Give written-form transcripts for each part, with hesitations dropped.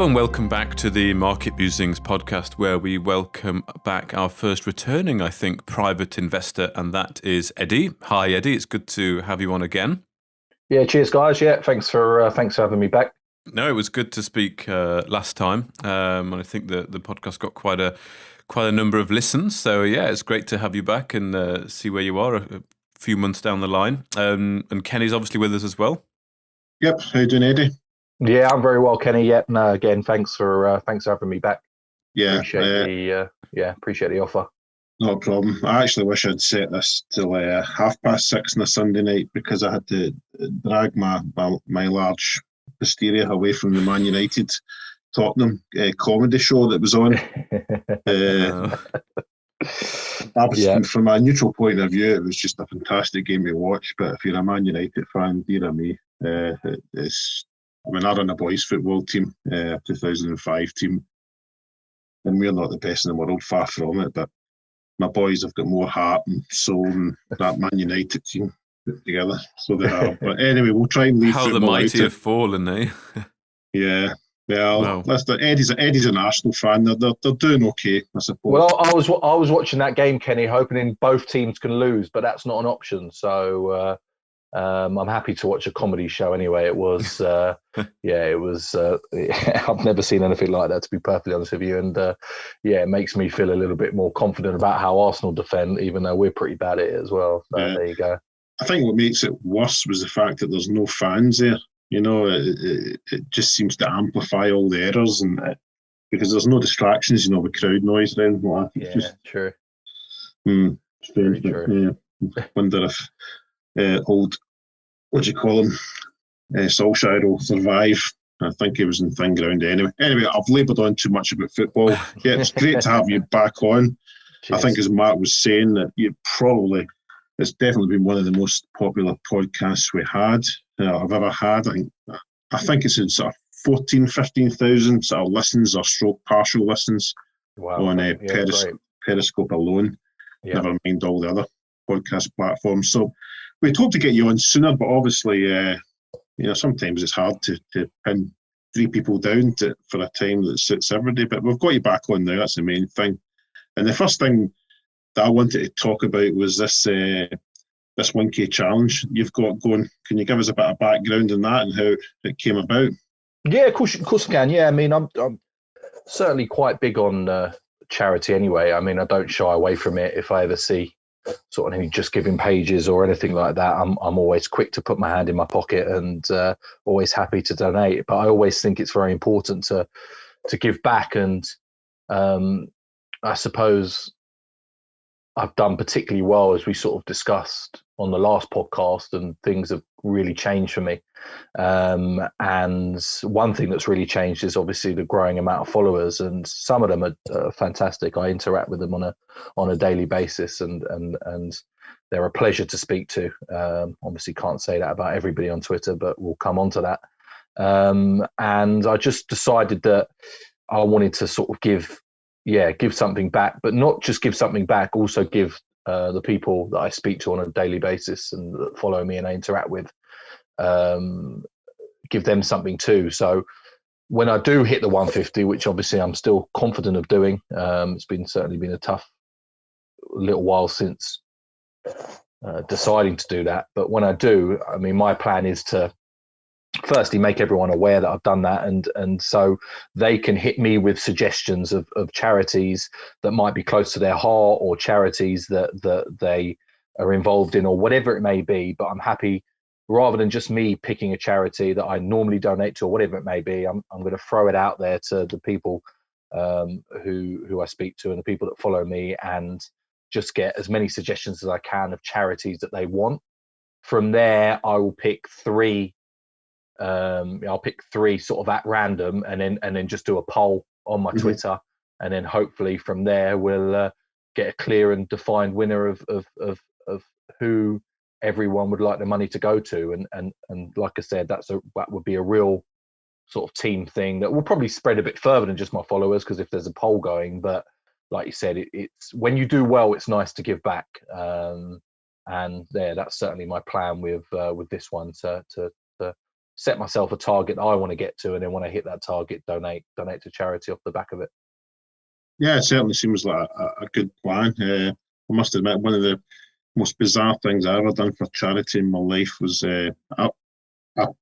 And welcome back to the Market Musings podcast, where we welcome back our first returning, I think, private investor, and that is Eddy. Hi, Eddy. It's good to have you on again. Yeah, cheers, guys. Yeah, thanks for having me back. No, it was good to speak last time, and I think the podcast got quite a number of listens. So yeah, it's great to have you back and see where you are a few months down the line. And Kenny's obviously with us as well. Yep. How you doing, Eddy? Yeah, I'm very well, Kenny. Yeah, no, again, thanks for having me back. Yeah, appreciate the offer. No problem. I actually wish I'd set this till 6:30 on a Sunday night, because I had to drag my large hysteria away from the Man United Tottenham comedy show that was on. From a neutral point of view, it was just a fantastic game to watch. But if you're a Man United fan, dear me, I run a boys' football team, 2005 team, and we're not the best in the world, far from it. But my boys have got more heart and soul than that Man United team put together. So they have. But anyway, we'll try and leave how the mighty have fallen, eh? Yeah. Well, listen, Eddie's an Arsenal fan. They're doing okay, I suppose. Well, I was watching that game, Kenny, hoping both teams can lose, but that's not an option. So I'm happy to watch a comedy show anyway. It was, it was. I've never seen anything like that, to be perfectly honest with you. And it makes me feel a little bit more confident about how Arsenal defend, even though we're pretty bad at it as well. So there you go. I think what makes it worse was the fact that there's no fans there. You know, it just seems to amplify all the errors, and because there's no distractions, you know, with crowd noise or anything like that. It's true. Very true. Yeah, wonder if old, what do you call him, Solskjaer will survive. I think he was in thin ground anyway. Anyway, I've laboured on too much about football. Yeah, it's great to have you back on. Cheers. I think, as Mark was saying, that it's definitely been one of the most popular podcasts we had. I've ever had. I think it's in sort of 14,000, 15,000 sort of listens or stroke partial listens on Periscope alone. Yeah. Never mind all the other podcast platforms. So we'd hope to get you on sooner, but obviously, sometimes it's hard to pin three people down for a time that suits everybody. But we've got you back on now. That's the main thing. And the first thing that I wanted to talk about was this 1K challenge you've got going. Can you give us a bit of background on that and how it came about? Yeah, of course I can. Yeah, I mean, I'm certainly quite big on charity anyway. I mean, I don't shy away from it. If I ever see sort of any Just Giving pages or anything like that, I'm always quick to put my hand in my pocket and always happy to donate. But I always think it's very important to give back, and I suppose I've done particularly well, as we sort of discussed on the last podcast, and things have really changed for me. And one thing that's really changed is obviously the growing amount of followers, and some of them are fantastic. I interact with them on a daily basis, and they're a pleasure to speak to. Obviously can't say that about everybody on Twitter, but we'll come on to that. And I just decided that I wanted to sort of give something back, but not just give something back, also give the people that I speak to on a daily basis and that follow me and I interact with, give them something too. So when I do hit the 150, which obviously I'm still confident of doing, it's certainly been a tough little while since deciding to do that. But when I do, I mean, my plan is to firstly make everyone aware that I've done that, and so they can hit me with suggestions of charities that might be close to their heart, or charities that they are involved in, or whatever it may be. But I'm happy, rather than just me picking a charity that I normally donate to, or whatever it may be, I'm going to throw it out there to the people who I speak to and the people that follow me, and just get as many suggestions as I can of charities that they want. From there, I will pick three. I'll pick three sort of at random, and then just do a poll on my Twitter, and then hopefully from there we'll get a clear and defined winner of who everyone would like the money to go to. And like I said, that would be a real sort of team thing that will probably spread a bit further than just my followers, because if there's a poll going, but like you said, it's when you do well, it's nice to give back. And that's certainly my plan with this one, to set myself a target that I want to get to, and then when I hit that target, donate to charity off the back of it. Yeah, it certainly seems like a good plan. I must admit, one of the most bizarre things I ever done for charity in my life was I've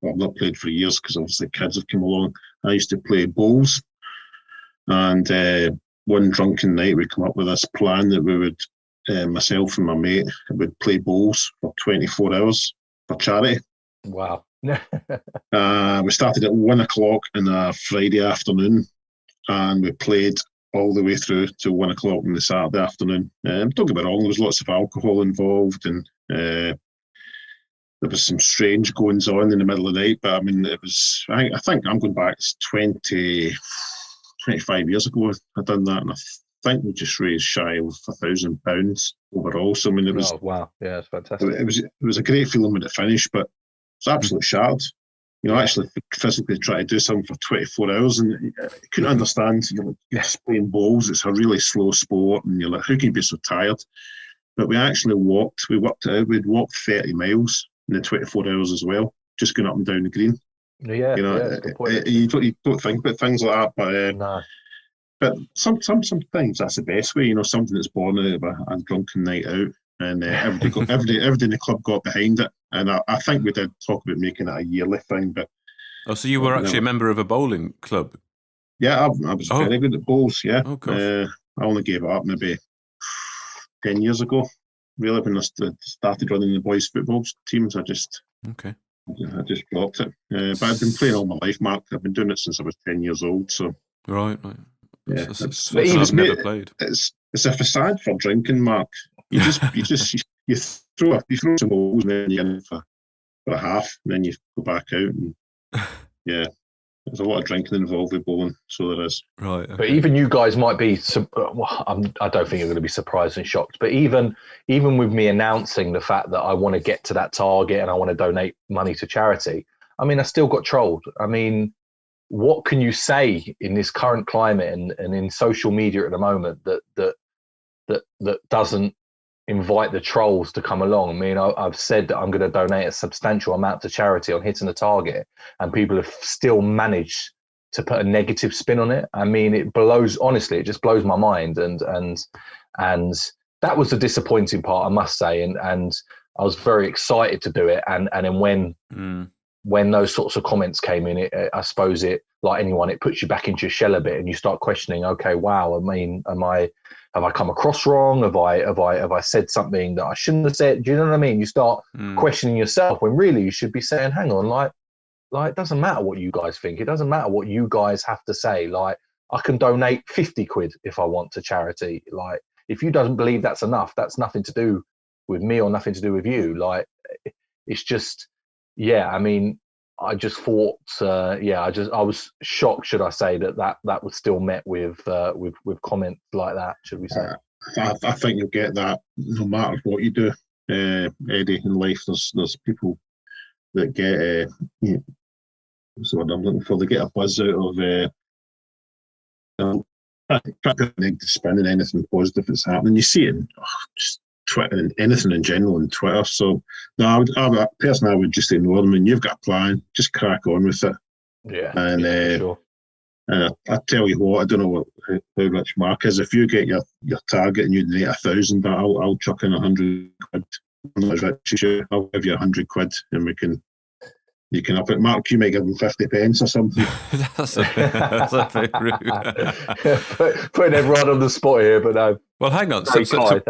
not played for years because obviously kids have come along. I used to play bowls, and one drunken night we come up with this plan that we would, myself and my mate, would play bowls for 24 hours for charity. Wow. We started at 1 o'clock on a Friday afternoon, and we played all the way through to 1 o'clock on the Saturday afternoon. Don't get me wrong, there was lots of alcohol involved, and there was some strange goings on in the middle of the night. But I mean, it was, I think I'm going back 25 years ago I'd done that, and I think we just raised shy of £1,000 overall. So I mean, it was, oh, wow, yeah, it's fantastic. It was a great feeling when it finished, but it's absolutely shattered. You know, actually physically try to do something for 24 hours, and you couldn't understand. You're just playing bowls. It's a really slow sport, and you're like, how can you be so tired? But we actually walked. We worked it out. We'd walked 30 miles in the 24 hours as well, just going up and down the green. Yeah, you know, you don't think about things like that, but no. But sometimes that's the best way. You know, something that's born out of a drunken night out. And everybody in the club got behind it, and I think we did talk about making it a yearly thing. But so you were actually a member of a bowling club? Yeah, I was very good at bowls. Yeah, I only gave it up maybe 10 years ago. Really, when I started running the boys' football teams, I just dropped it. But I've been playing all my life, Mark. I've been doing it since I was 10 years old. So right. Yeah, I've never played. It's a facade for drinking, Mark. You throw some balls and then you're in for a half, and then you go back out, and yeah, there's a lot of drinking involved with bowling, so there is. Right. Okay. But even you guys might be. I don't think you're going to be surprised and shocked. But even with me announcing the fact that I want to get to that target and I want to donate money to charity, I mean, I still got trolled. I mean, what can you say in this current climate and in social media at the moment that doesn't invite the trolls to come along? I mean, I've said that I'm going to donate a substantial amount to charity on hitting the target, and people have still managed to put a negative spin on it. I mean, it just blows my mind. And that was the disappointing part, I must say. And I was very excited to do it. And then when those sorts of comments came in, I suppose it, like anyone, it puts you back into your shell a bit, and you start questioning, okay, wow, I mean, have I come across wrong? Have I said something that I shouldn't have said? Do you know what I mean? You start questioning yourself when really you should be saying, hang on, like it doesn't matter what you guys think. It doesn't matter what you guys have to say. Like, I can donate 50 quid if I want to charity. Like, if you don't believe that's enough, that's nothing to do with me or nothing to do with you. Like, it's just, yeah, I mean, I just thought, I was shocked, should I say, that was still met with comments like that, should we say? I think you'll get that no matter what you do, Eddie, in life. There's people that get, what's the word I'm looking for? They get a buzz out of spinning anything positive that's happening. You see it in just Twitter and anything in general on Twitter. So no, I would just ignore them. And you've got a plan, just crack on with it. Yeah, and sure. And I tell you what, I don't know how rich Mark is. If you get your target and you donate 1,000, I'll chuck in 100 quid. I'm not as rich as you. I'll give you 100 quid, and you can up it. Mark, you might give them 50 pence or something. That's a bit rude. Putting everyone on the spot here, but no. Well, hang on. So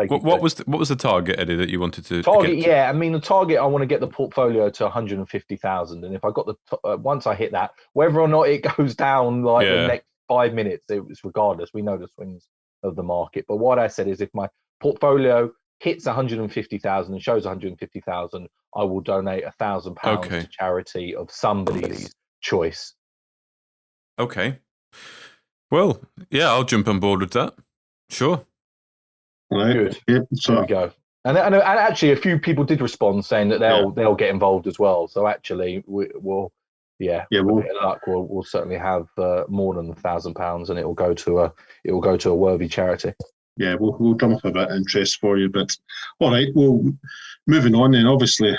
what was the target, Eddie, that you wanted to target? Get to? Yeah, I mean, the target, I want to get the portfolio to 150,000, and if I got once I hit that, whether or not it goes down the next 5 minutes, it's regardless. We know the swings of the market. But what I said is, if my portfolio hits 150,000 and shows 150,000, I will donate £1,000 to charity of somebody's choice. Okay. Well, yeah, I'll jump on board with that. Sure. Right. Good. Yeah, so there we go. And actually, a few people did respond saying that they'll get involved as well. So actually, we'll with a bit of luck, we'll certainly have more than £1,000, and it will go to a worthy charity. Yeah, we'll drum up a bit of interest for you, but all right. Well, moving on then. Obviously,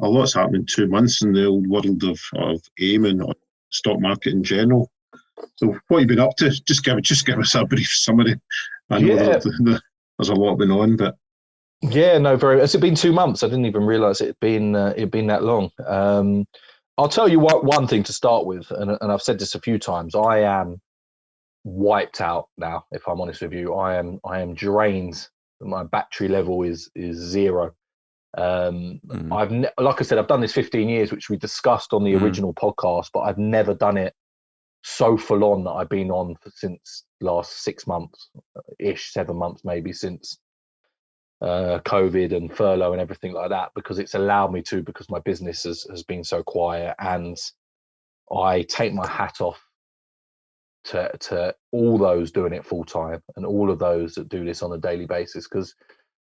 a lot's happened in 2 months in the old world of AIM and stock market in general. So what have you been up to? Just give us a brief summary. I know there's a lot going on, but yeah, no, has it been 2 months? I didn't even realise it'd been that long. I'll tell you one thing to start with, and I've said this a few times. I am wiped out now. If I'm honest with you, I am drained. My battery level is zero. Like I said, I've done this 15 years, which we discussed on the original podcast, but I've never done it so full on that I've been on since last 6 months ish, 7 months maybe, since COVID and furlough and everything like that, because it's allowed me to, because my business has been so quiet. And I take my hat off to all those doing it full time and all of those that do this on a daily basis, because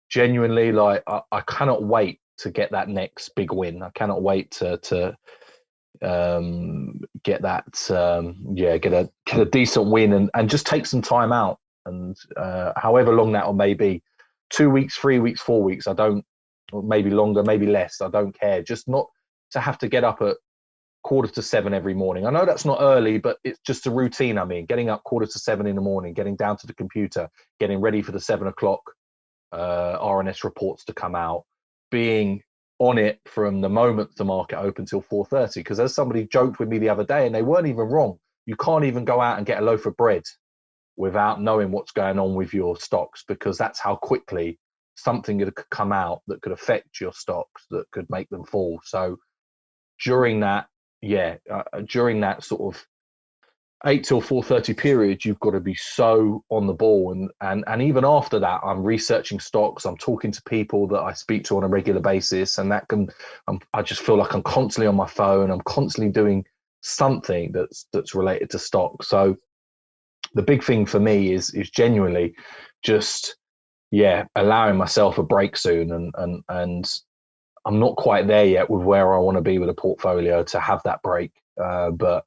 genuinely, like, I cannot wait to get that next big win. I cannot wait to get that get a decent win and just take some time out, and however long that may be, 2 weeks, 3 weeks, 4 weeks, I don't, or maybe longer, maybe less, I don't care. Just not to have to get up at 6:45 every morning. I know that's not early, but it's just a routine. I mean, getting up 6:45 in the morning, getting down to the computer, getting ready for the 7 o'clock RNS reports to come out, being on it from the moment the market opened till 4:30. Because as somebody joked with me the other day, and they weren't even wrong, you can't even go out and get a loaf of bread without knowing what's going on with your stocks, because that's how quickly something could come out that could affect your stocks, that could make them fall. So during that sort of 8 till 4:30 period, you've got to be so on the ball. And even after that, I'm researching stocks, I'm talking to people that I speak to on a regular basis, and I just feel like I'm constantly on my phone. I'm constantly doing something that's related to stock. So the big thing for me is genuinely just allowing myself a break soon, and I'm not quite there yet with where I want to be with a portfolio to have that break, but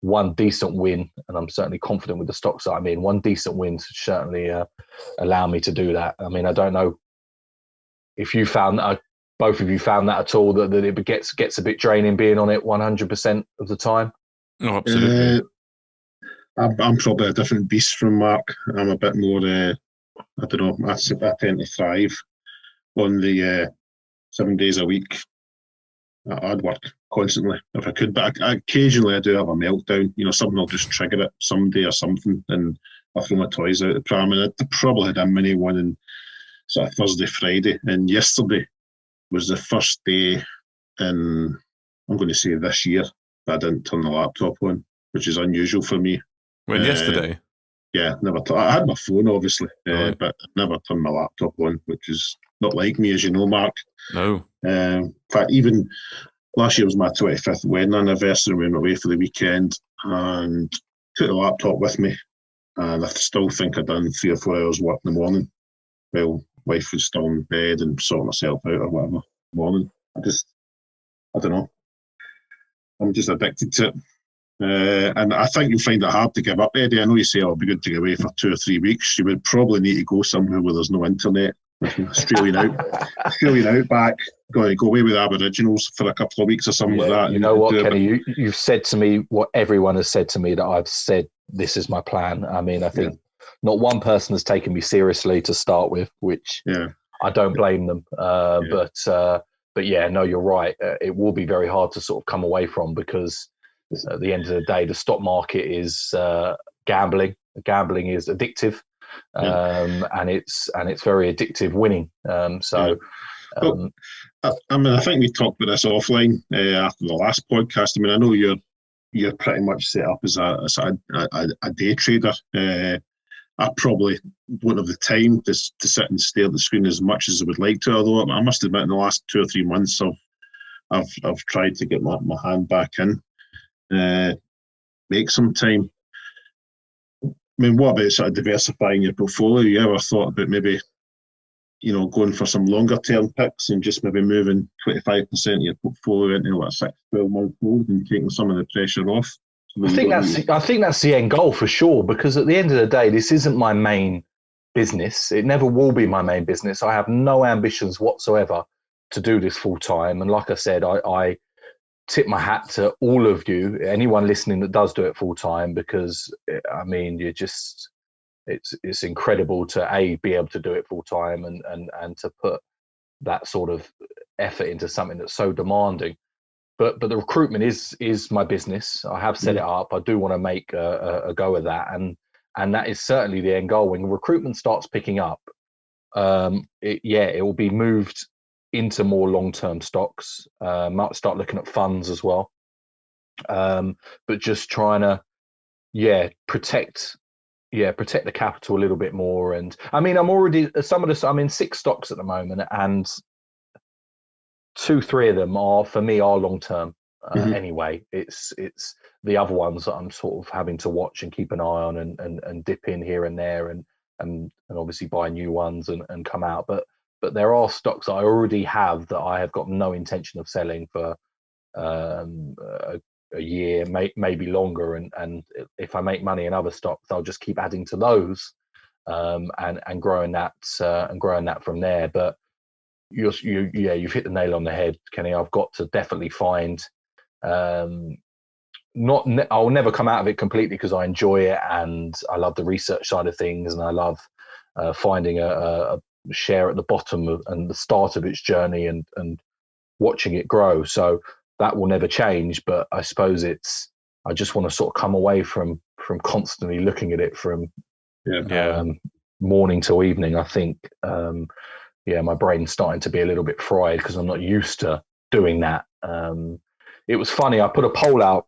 one decent win, and I'm certainly confident with the stocks that I'm in, one decent win should certainly allow me to do that. I mean, I don't know if you found that, both of you found that at all, that it gets a bit draining being on it 100% of the time. No, absolutely. I'm probably a different beast from Mark. I'm a bit more, I don't know, I tend to thrive on the 7 days a week. I'd work constantly if I could, but occasionally I do have a meltdown. You know, something will just trigger it someday or something, and I throw my toys out the pram. And I probably had a mini one on sort of Thursday, Friday, and yesterday was the first day in, I'm going to say this year, that I didn't turn the laptop on, which is unusual for me. When yesterday? Yeah, never. I had my phone, obviously, right, but I never turned my laptop on, which is not like me, as you know, Mark. No. In fact, even last year was my 25th wedding anniversary. We went away for the weekend and took the laptop with me, and I still think I'd done 3 or 4 hours work in the morning while wife was still in bed and sorting herself out or whatever. Morning, I don't know. I'm just addicted to it. And I think you'll find it hard to give up, Eddie. I know you say it'll be good to get away for 2 or 3 weeks. You would probably need to go somewhere where there's no internet. Australian outback, going to go away with Aboriginals for a couple of weeks or something like that. You know what, Kenny? You've said to me what everyone has said to me, that I've said this is my plan. I mean, I think not one person has taken me seriously to start with, which I don't blame them. But yeah, no, you're right. It will be very hard to sort of come away from, because at the end of the day, the stock market is gambling. Gambling is addictive, and it's very addictive winning. I mean, I think we talked about this offline after the last podcast. I mean, I know you're pretty much set up as a day trader. I probably won't have the time to sit and stare at the screen as much as I would like to. Although I must admit, in the last 2 or 3 months, I've tried to get my hand back in. Make some time. I mean, what about sort of diversifying your portfolio? You ever thought about maybe, going for some longer term picks and just maybe moving 25% of your portfolio into a 6, 12-month hold and taking some of the pressure off? I think that's the end goal for sure, because at the end of the day, this isn't my main business. It never will be my main business. I have no ambitions whatsoever to do this full time. And like I said, I tip my hat to all of you, anyone listening that does do it full time, because I mean, it's incredible to be able to do it full time and to put that sort of effort into something that's so demanding. But the recruitment is my business. I have set it up. I do want to make a go of that, and that is certainly the end goal. When recruitment starts picking up, it will be moved into more long-term stocks. Might start looking at funds as well, but just trying to protect the capital a little bit more. And I mean, I'm in 6 stocks at the moment, and 2-3 of them are long-term. Anyway, it's the other ones that I'm sort of having to watch and keep an eye on and dip in here and there and obviously buy new ones and come out. But there are stocks I already have that I have got no intention of selling for a year, maybe longer. And if I make money in other stocks, I'll just keep adding to those and growing that from there. But you've hit the nail on the head, Kenny. I've got to definitely find. I'll never come out of it completely because I enjoy it and I love the research side of things, and I love finding a share at the bottom and the start of its journey and watching it grow. So that will never change. But I suppose I just want to sort of come away from constantly looking at it from morning till evening. I think my brain's starting to be a little bit fried because I'm not used to doing that. It was funny, I put a poll out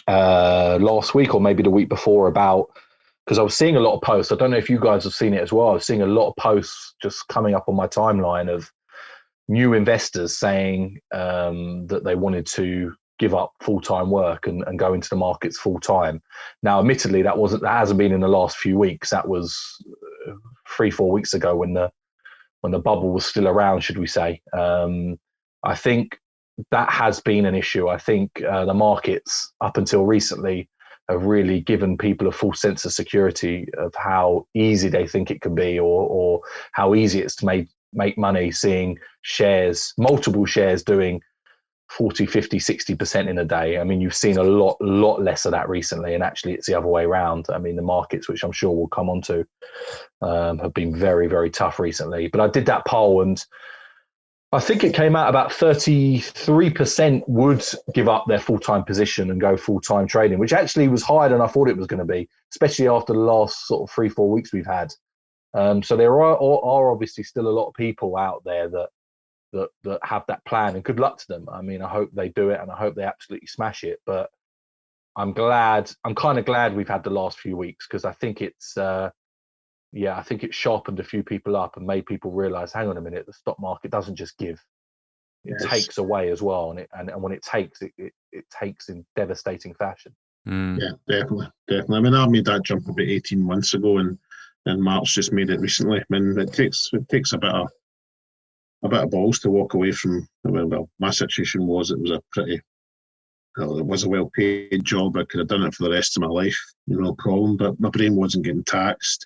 last week or maybe the week before because I was seeing a lot of posts. I don't know if you guys have seen it as well. I was seeing a lot of posts just coming up on my timeline of new investors saying that they wanted to give up full-time work and go into the markets full-time. Now, admittedly, that hasn't been in the last few weeks. That was 3-4 weeks ago when the bubble was still around, should we say. I think that has been an issue. I think the markets up until recently have really given people a false sense of security of how easy they think it can be or how easy it's to make money, seeing multiple shares doing 40, 50, 60% in a day. I mean, you've seen a lot less of that recently, and actually it's the other way around. I mean, the markets, which I'm sure we'll come on to, have been very, very tough recently. But I did that poll, and I think it came out about 33% would give up their full-time position and go full-time trading, which actually was higher than I thought it was going to be, especially after the last sort of 3-4 weeks we've had. So there are obviously still a lot of people out there that have that plan, and good luck to them. I mean, I hope they do it and I hope they absolutely smash it. But I'm kind of glad we've had the last few weeks, because I think I think it sharpened a few people up and made people realize, hang on a minute, the stock market doesn't just give, it takes away as well. And when it takes, it takes in devastating fashion. Yeah, definitely. I mean, I made that jump about 18 months ago, and Mark's just made it recently. I mean, it takes a bit of balls to walk away from. Well, my situation was it was a well-paid job. I could have done it for the rest of my life, no problem. But my brain wasn't getting taxed.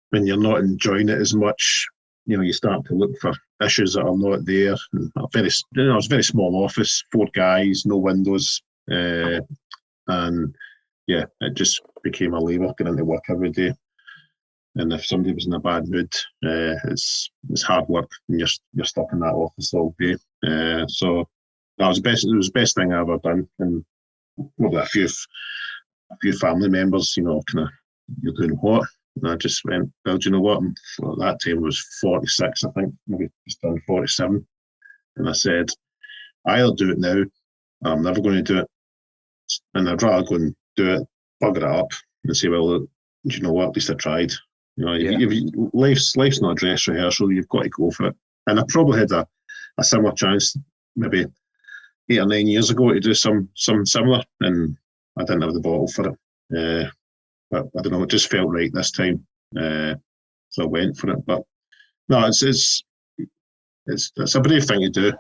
When you're not enjoying it as much, you start to look for issues that are not there. And it was a very small office, 4 guys, no windows, and it just became a labour going into work every day. And if somebody was in a bad mood, it's hard work, and you're stuck in that office all day. So that was the best thing I've ever done. And with a few family members, kind of, you're doing what? And I just went, well, do you know what? At that time I was 46, I think, maybe just turned 47. And I said, I either do it now, or I'm never going to do it. And I'd rather go and do it, bugger it up, and say, well, do you know what? At least I tried. Life's not a dress rehearsal. You've got to go for it. And I probably had a similar chance, maybe 8 or 9 years ago, to do some similar, and I didn't have the bottle for it. But I don't know, it just felt right this time, so I went for it. But no, it's a brave thing to do.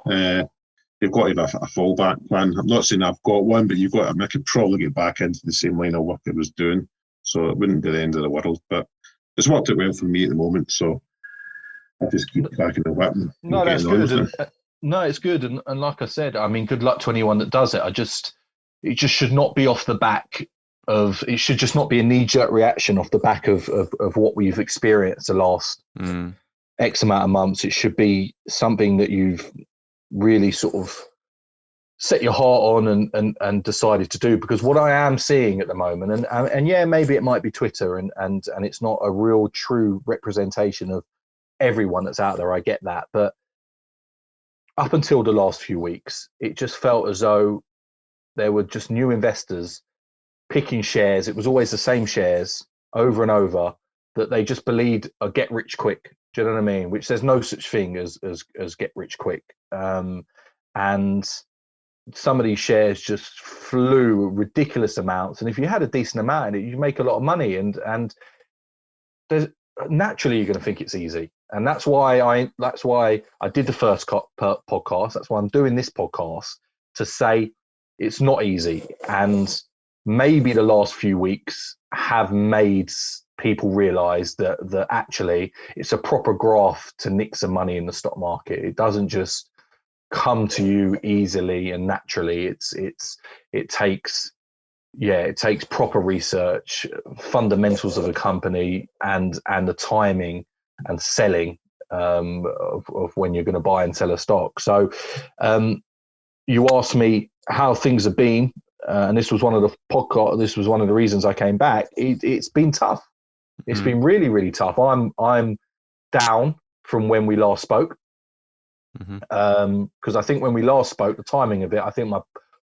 You've got to have a fallback plan. I'm not saying I've got one, but I could probably get back into the same line of work I was doing, so it wouldn't be the end of the world. But it's worked out well for me at the moment. So I just keep cracking the whip and No, that's getting on good. with it. No, it's good. And like I said, I mean, good luck to anyone that does it. It just should not be off the back of, it should just not be a knee-jerk reaction off the back of what we've experienced the last X amount of months. It should be something that you've really sort of set your heart on and decided to do. Because what I am seeing at the moment, and yeah, maybe it might be Twitter and it's not a real true representation of everyone that's out there. I get that. But up until the last few weeks, it just felt as though there were just new investors picking shares. It was always the same shares over and over that they just believed a get rich quick. Do you know what I mean? Which there's no such thing as get rich quick. And some of these shares just flew ridiculous amounts. And if you had a decent amount in it, you make a lot of money. And there's naturally you're going to think it's easy. And that's why I did the first podcast. That's why I'm doing this podcast, to say it's not easy. And maybe the last few weeks have made people realize that actually it's a proper graft to nick some money in the stock market. It doesn't just come to you easily and naturally. It takes proper research, fundamentals of a company, and the timing and selling of when you're going to buy and sell a stock. So you asked me how things have been, and this was one of the podcast. This was one of the reasons I came back. It's been tough. It's been really, really tough. I'm down from when we last spoke, because I think when we last spoke, the timing of it, I think my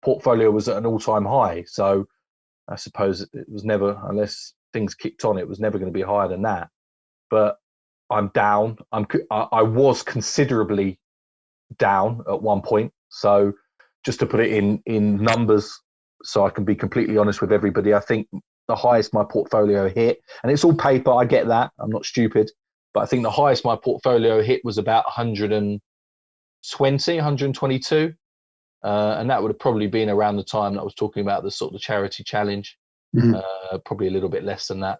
portfolio was at an all-time high. So I suppose it was never, unless things kicked on, it was never going to be higher than that. But I'm down. I was considerably down at one point. So just to put it in numbers, so I can be completely honest with everybody, I think the highest my portfolio hit, and it's all paper, I get that, I'm not stupid, but I think the highest my portfolio hit was about 122. And that would have probably been around the time that I was talking about the sort of charity challenge, probably a little bit less than that.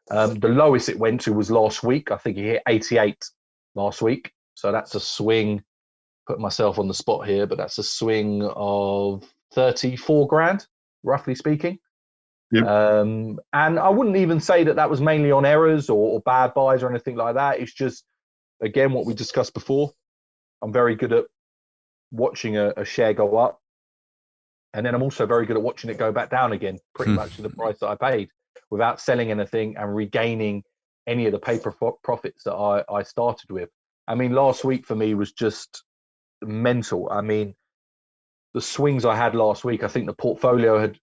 The lowest it went to was last week. I think it hit 88 last week. So that's a swing, put myself on the spot here, but that's a swing of 34 grand, roughly speaking. Yep. And I wouldn't even say that was mainly on errors or bad buys or anything like that. It's just, again, what we discussed before. I'm very good at watching a share go up, and then I'm also very good at watching it go back down again, pretty much to the price that I paid, without selling anything and regaining any of the paper profits that I started with. I mean, last week for me was just mental. I mean, the swings I had last week, I think the portfolio had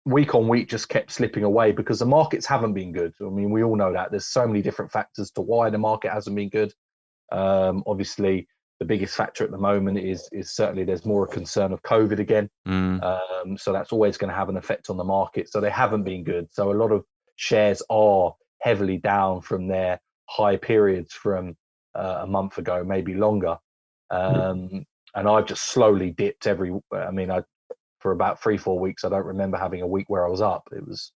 week on week just kept slipping away because the markets haven't been good. I mean, we all know that. There's so many different factors to why the market hasn't been good. Obviously, the biggest factor at the moment is certainly there's more a concern of COVID again. So that's always going to have an effect on the market. So they haven't been good. So a lot of shares are heavily down from their high periods from a month ago, maybe longer. And I've just slowly dipped for about 3-4 weeks. I don't remember having a week where I was up. It was,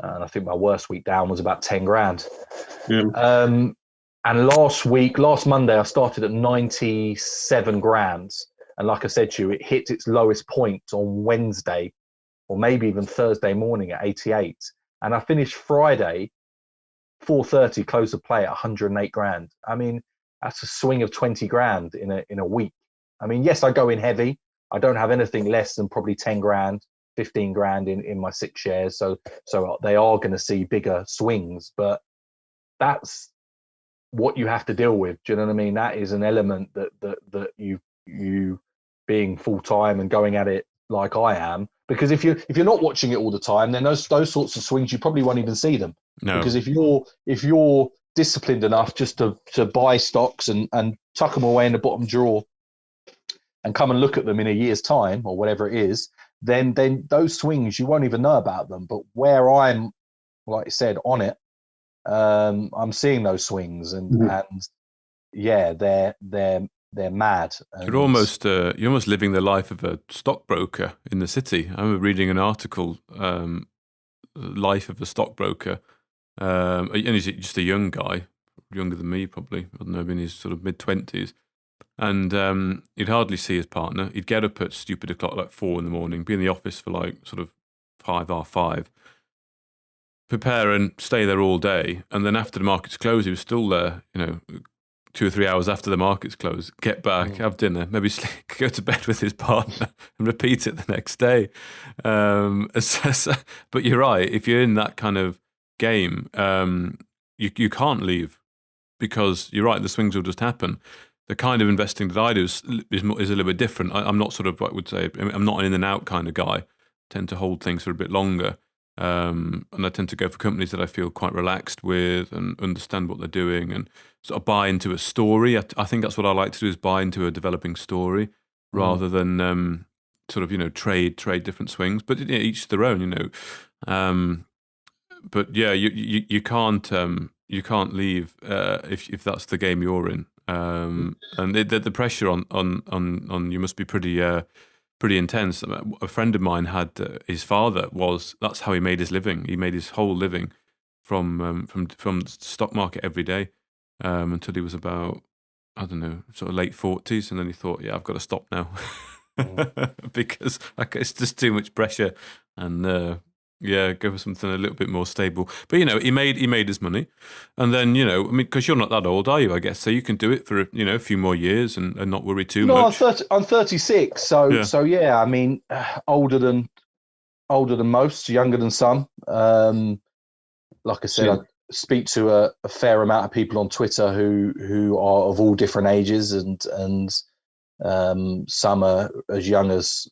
and I think my worst week down was about 10 grand. And last Monday, I started at 97 grand. And like I said to you, it hit its lowest point on Wednesday, or maybe even Thursday morning at 88. And I finished Friday, 4:30, close of play at 108 grand. I mean, that's a swing of 20 grand in a week. I mean, yes, I go in heavy. I don't have anything less than probably 10 grand, 15 grand in my 6 shares. So they are going to see bigger swings, but that's what you have to deal with. Do you know what I mean? That is an element that you being full time and going at it like I am. Because if you're not watching it all the time, then those sorts of swings you probably won't even see them. No. Because if you're disciplined enough just to buy stocks and tuck them away in the bottom drawer and come and look at them in a year's time or whatever it is, then those swings you won't even know about them. But where I'm, like I said, on it, I'm seeing those swings and yeah, they're mad. You're almost living the life of a stockbroker in the city. I remember reading an article, life of a stockbroker, and he's just a young guy, younger than me, probably. I don't know, in his sort of mid-20s. And he'd hardly see his partner. He'd get up at stupid o'clock, like 4 a.m, be in the office for like sort of 5:30, prepare and stay there all day. And then after the markets close, he was still there, 2 or 3 hours after the markets close, get back, have dinner, maybe go to bed with his partner and repeat it the next day. But you're right, if you're in that kind of game, you can't leave, because you're right, the swings will just happen. The kind of investing that I do is a little bit different. I'm not sort of, I would say, I'm not an in and out kind of guy. I tend to hold things for a bit longer. And I tend to go for companies that I feel quite relaxed with and understand what they're doing, and sort of buy into a story. I think that's what I like to do, is buy into a developing story rather than sort of, trade different swings. But each their own, But yeah, you can't leave if that's the game you're in. And the pressure on you must be pretty intense. A friend of mine had his father that's how he made his living. He made his whole living from the stock market every day until he was about, I don't know, sort of late 40s, and then he thought, yeah, I've got to stop now because it's just too much pressure, and go for something a little bit more stable. But he made his money, and then because you're not that old, are you? I guess so. You can do it for a few more years and not worry too much. No, I'm 36, so yeah. I mean, older than most, younger than some. Like I said, I speak to a fair amount of people on Twitter who are of all different ages, and some are as young as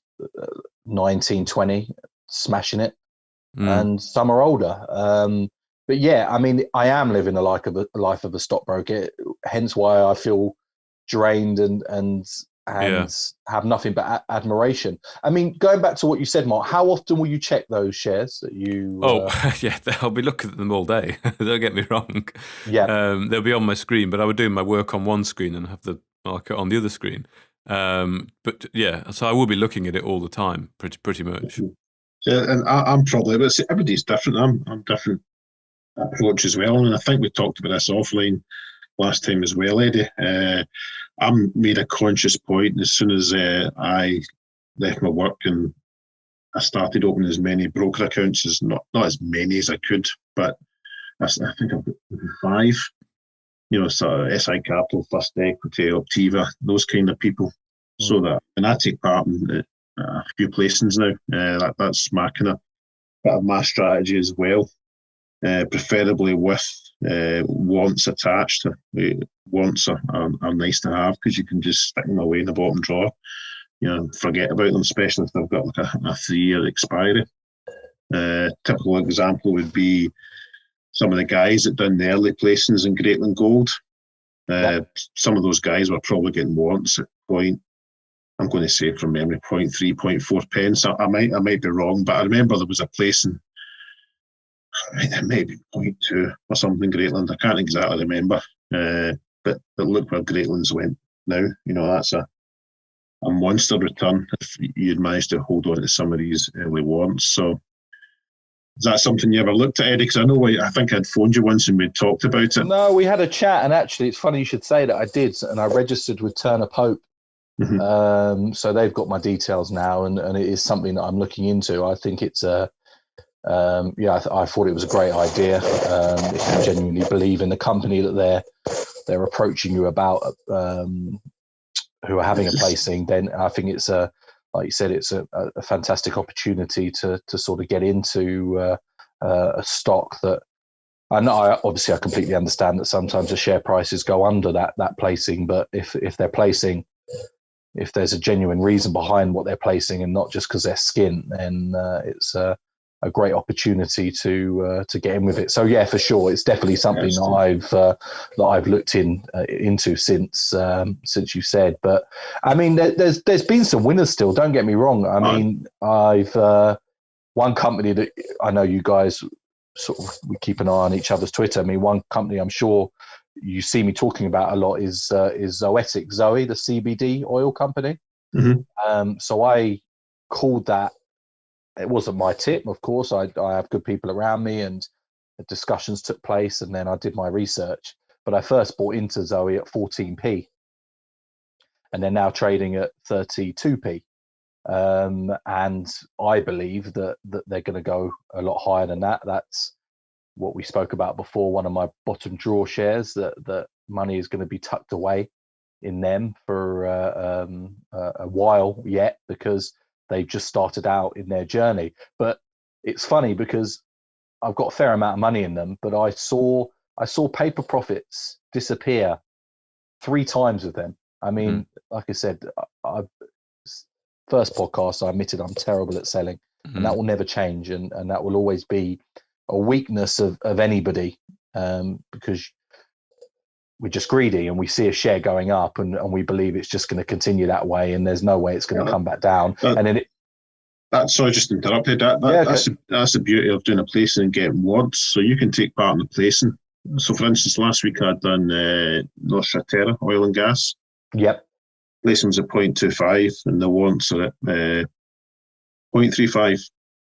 19, 20, smashing it. And some are older. But yeah, I mean, I am living a life of a stockbroker, hence why I feel drained and have nothing but admiration. I mean, going back to what you said, Mark, how often will you check those shares that you... yeah, I'll be looking at them all day. Don't get me wrong. Yeah. They'll be on my screen, but I would do my work on one screen and have the market on the other screen. But yeah, so I will be looking at it all the time, pretty much. Yeah, and I'm probably, but everybody's different. I'm different approach as well, and I think we talked about this offline last time as well, Eddie. I made a conscious point as soon as I left my work, and I started opening as many broker accounts as not as many as I could, but I think I've got 5. So SI Capital, First Equity, Optiva, those kind of people. So that when I take part in a few placings now, that's my kind of bit of my strategy as well. Preferably with wants attached. Wants are nice to have, because you can just stick them away in the bottom drawer. Forget about them, especially if they've got like a 3-year expiry. Typical example would be some of the guys that done the early placings in Greatland Gold. Some of those guys were probably getting wants at point, I'm going to say from memory, 0.3, 0.4 pence. I might be wrong, but I remember there was a placing, it may be 0.2 or something, Greatland. I can't exactly remember. But look where Greatland's went now. That's a monster return if you'd managed to hold on to some of these early warrants. So is that something you ever looked at, Eddie? Because I think I'd phoned you once and we'd talked about it. No, we had a chat, and actually it's funny you should say that. I did, and I registered with Turner Pope. So they've got my details now, and it is something that I'm looking into. I think it's I thought it was a great idea. If you genuinely believe in the company that they're approaching you about, who are having a placing, then I think it's like you said, it's a fantastic opportunity to sort of get into a stock that. I know, obviously, I completely understand that sometimes the share prices go under that placing, but if they're placing, if there's a genuine reason behind what they're placing and not just because they're skin, then it's a great opportunity to get in with it. So yeah, for sure, it's definitely something that I've looked into since you said. But I mean, there's been some winners still. Don't get me wrong. I mean, I've one company that I know you guys we keep an eye on each other's Twitter. I mean, one company I'm sure you see me talking about a lot is Zoetic, Zoe, the CBD oil company. So I called that. It wasn't my tip, of course. I have good people around me, and discussions took place, and then I did my research. but I first bought into Zoe at 14p, and they're now trading at 32p. And I believe that they're going to go a lot higher than that. That's what we spoke about before. One of my bottom drawer shares, that money is going to be tucked away in them for a while yet, because they've just started out in their journey. But it's funny because I've got a fair amount of money in them, but I saw paper profits disappear 3 times with them. I mean, like I said, first podcast, I admitted I'm terrible at selling, and that will never change, and that will always be a weakness of anybody, because we're just greedy and we see a share going up and we believe it's just going to continue that way, and there's no way it's going to come back down. And then sorry, just interrupted. That's the beauty of doing a placing and getting warrants. So you can take part in the placing. So, for instance, last week I'd done North Terra oil and gas. Yep. Placing was at 0.25 and the warrants are at 0.35.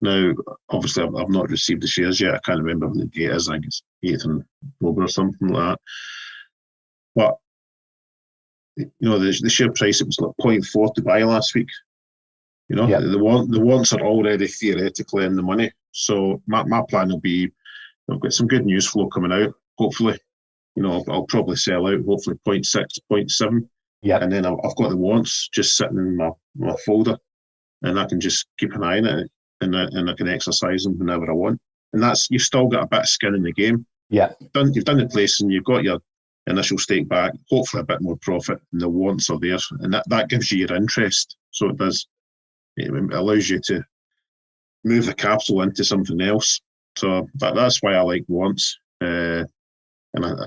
Now, obviously, I've not received the shares yet. I can't remember when the date is. I think it's 8th of October or something like that. But, you know, the share price, it was like 0.4 to buy last week. You know, the warrants are already theoretically in the money. So my plan will be, I've got some good news flow coming out. Hopefully, you know, I'll probably sell out, hopefully 0.6, 0.7. Yeah. And then I've got the warrants just sitting in my folder, and I can just keep an eye on it, and I can exercise them whenever I want. And that's, you've still got a bit of skin in the game. Yeah. You've done the placing, you've got your initial stake back, hopefully a bit more profit, and the warrants are there. And that gives you your interest. So it does. It allows you to move the capital into something else. So that's why I like warrants. And I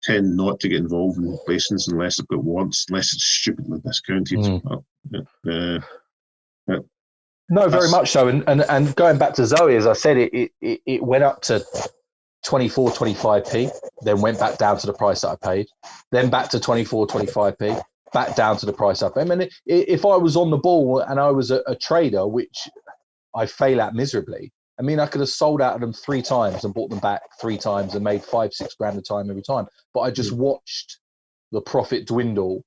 tend not to get involved in placings unless I've got warrants, unless it's stupidly discounted. No, very much so. And going back to Zoe, as I said, it went up to 24, 25p, then went back down to the price that I paid, then back to 24, 25p, back down to the price I paid. I mean, if I was on the ball and I was a trader, which I fail at miserably, I mean, I could have sold out of them 3 times and bought them back 3 times and made 5-6 grand a time every time. But I just watched the profit dwindle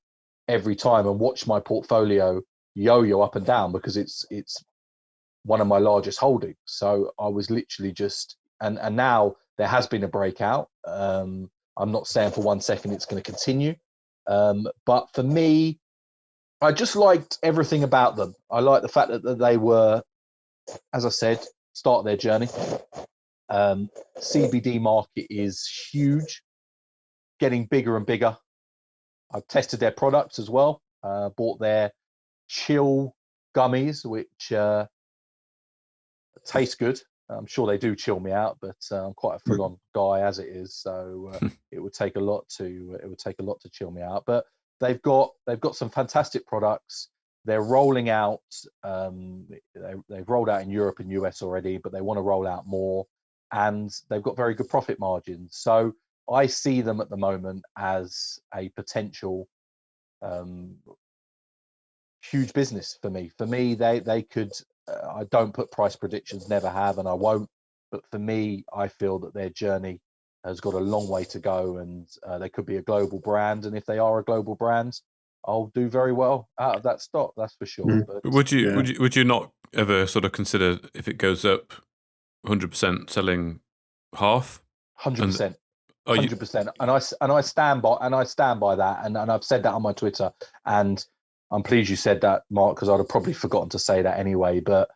every time and watched my portfolio yo-yo up and down, because it's one of my largest holdings. So I was literally just, and now there has been a breakout. I'm not saying for 1 second it's going to continue. But for me, I just liked everything about them. I like the fact that they were, as I said, start their journey. CBD market is huge, getting bigger and bigger. I've tested their products as well. Bought their chill gummies, which taste good. I'm sure they do chill me out, but I'm quite a full-on guy as it is, so it would take a lot to chill me out. But they've got some fantastic products. They're rolling out. They've rolled out in Europe and US already, but they want to roll out more, and they've got very good profit margins. So I see them at the moment as a potential huge business for me. For me, they could. I don't put price predictions, never have, and I won't. But for me, I feel that their journey has got a long way to go, and they could be a global brand. And if they are a global brand, I'll do very well out of that stock. That's for sure. But would you not ever sort of consider, if it goes up 100%, selling half? 100%. 100%. And I stand by that. And I've said that on my Twitter. And I'm pleased you said that, Mark, because I'd have probably forgotten to say that anyway. But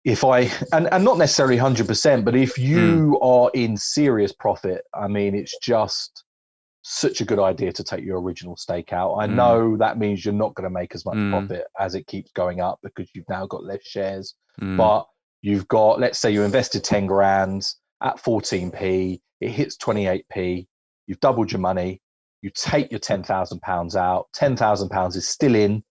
if and not necessarily 100%, but if you are in serious profit, I mean, it's just such a good idea to take your original stake out. I know that means you're not going to make as much profit as it keeps going up, because you've now got less shares. But you've got, let's say you invested 10 grand at 14p, it hits 28p, you've doubled your money. You take your £10,000 out, £10,000 is still in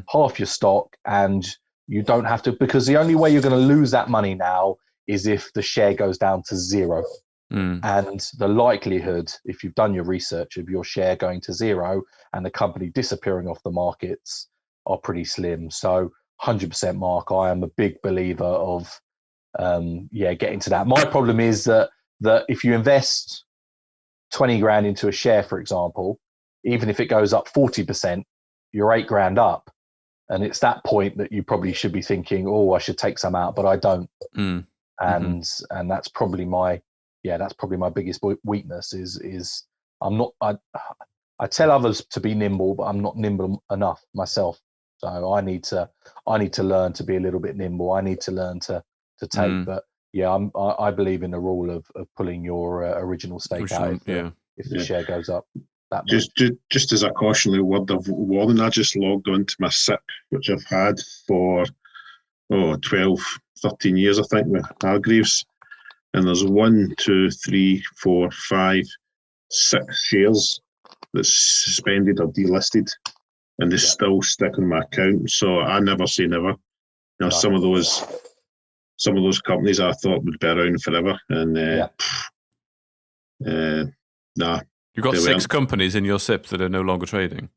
half your stock, and you don't have to, because the only way you're going to lose that money now is if the share goes down to 0. And the likelihood, if you've done your research, of your share going to 0 and the company disappearing off the markets are pretty slim. So 100%, Mark, I am a big believer of getting to that. My problem is that if you invest 20 grand into a share, for example, even if it goes up 40%, you're 8 grand up. And it's that point that you probably should be thinking, oh, I should take some out, but I don't. And that's probably my biggest weakness is I'm not, I tell others to be nimble, but I'm not nimble enough myself. So I need to learn to be a little bit nimble. I need to learn to take, but yeah, I believe in the rule of pulling your original stake out if the share goes up. Just as a cautionary word of warning, I just logged onto my SIP, which I've had for 12, 13 years, I think, with Hargreaves. And there's 1, 2, 3, 4, 5, 6 shares that's suspended or delisted, and they still stick on my account. So I never say never. You know, some of those companies I thought would be around forever, and nah. You've got 6 companies in your SIP that are no longer trading.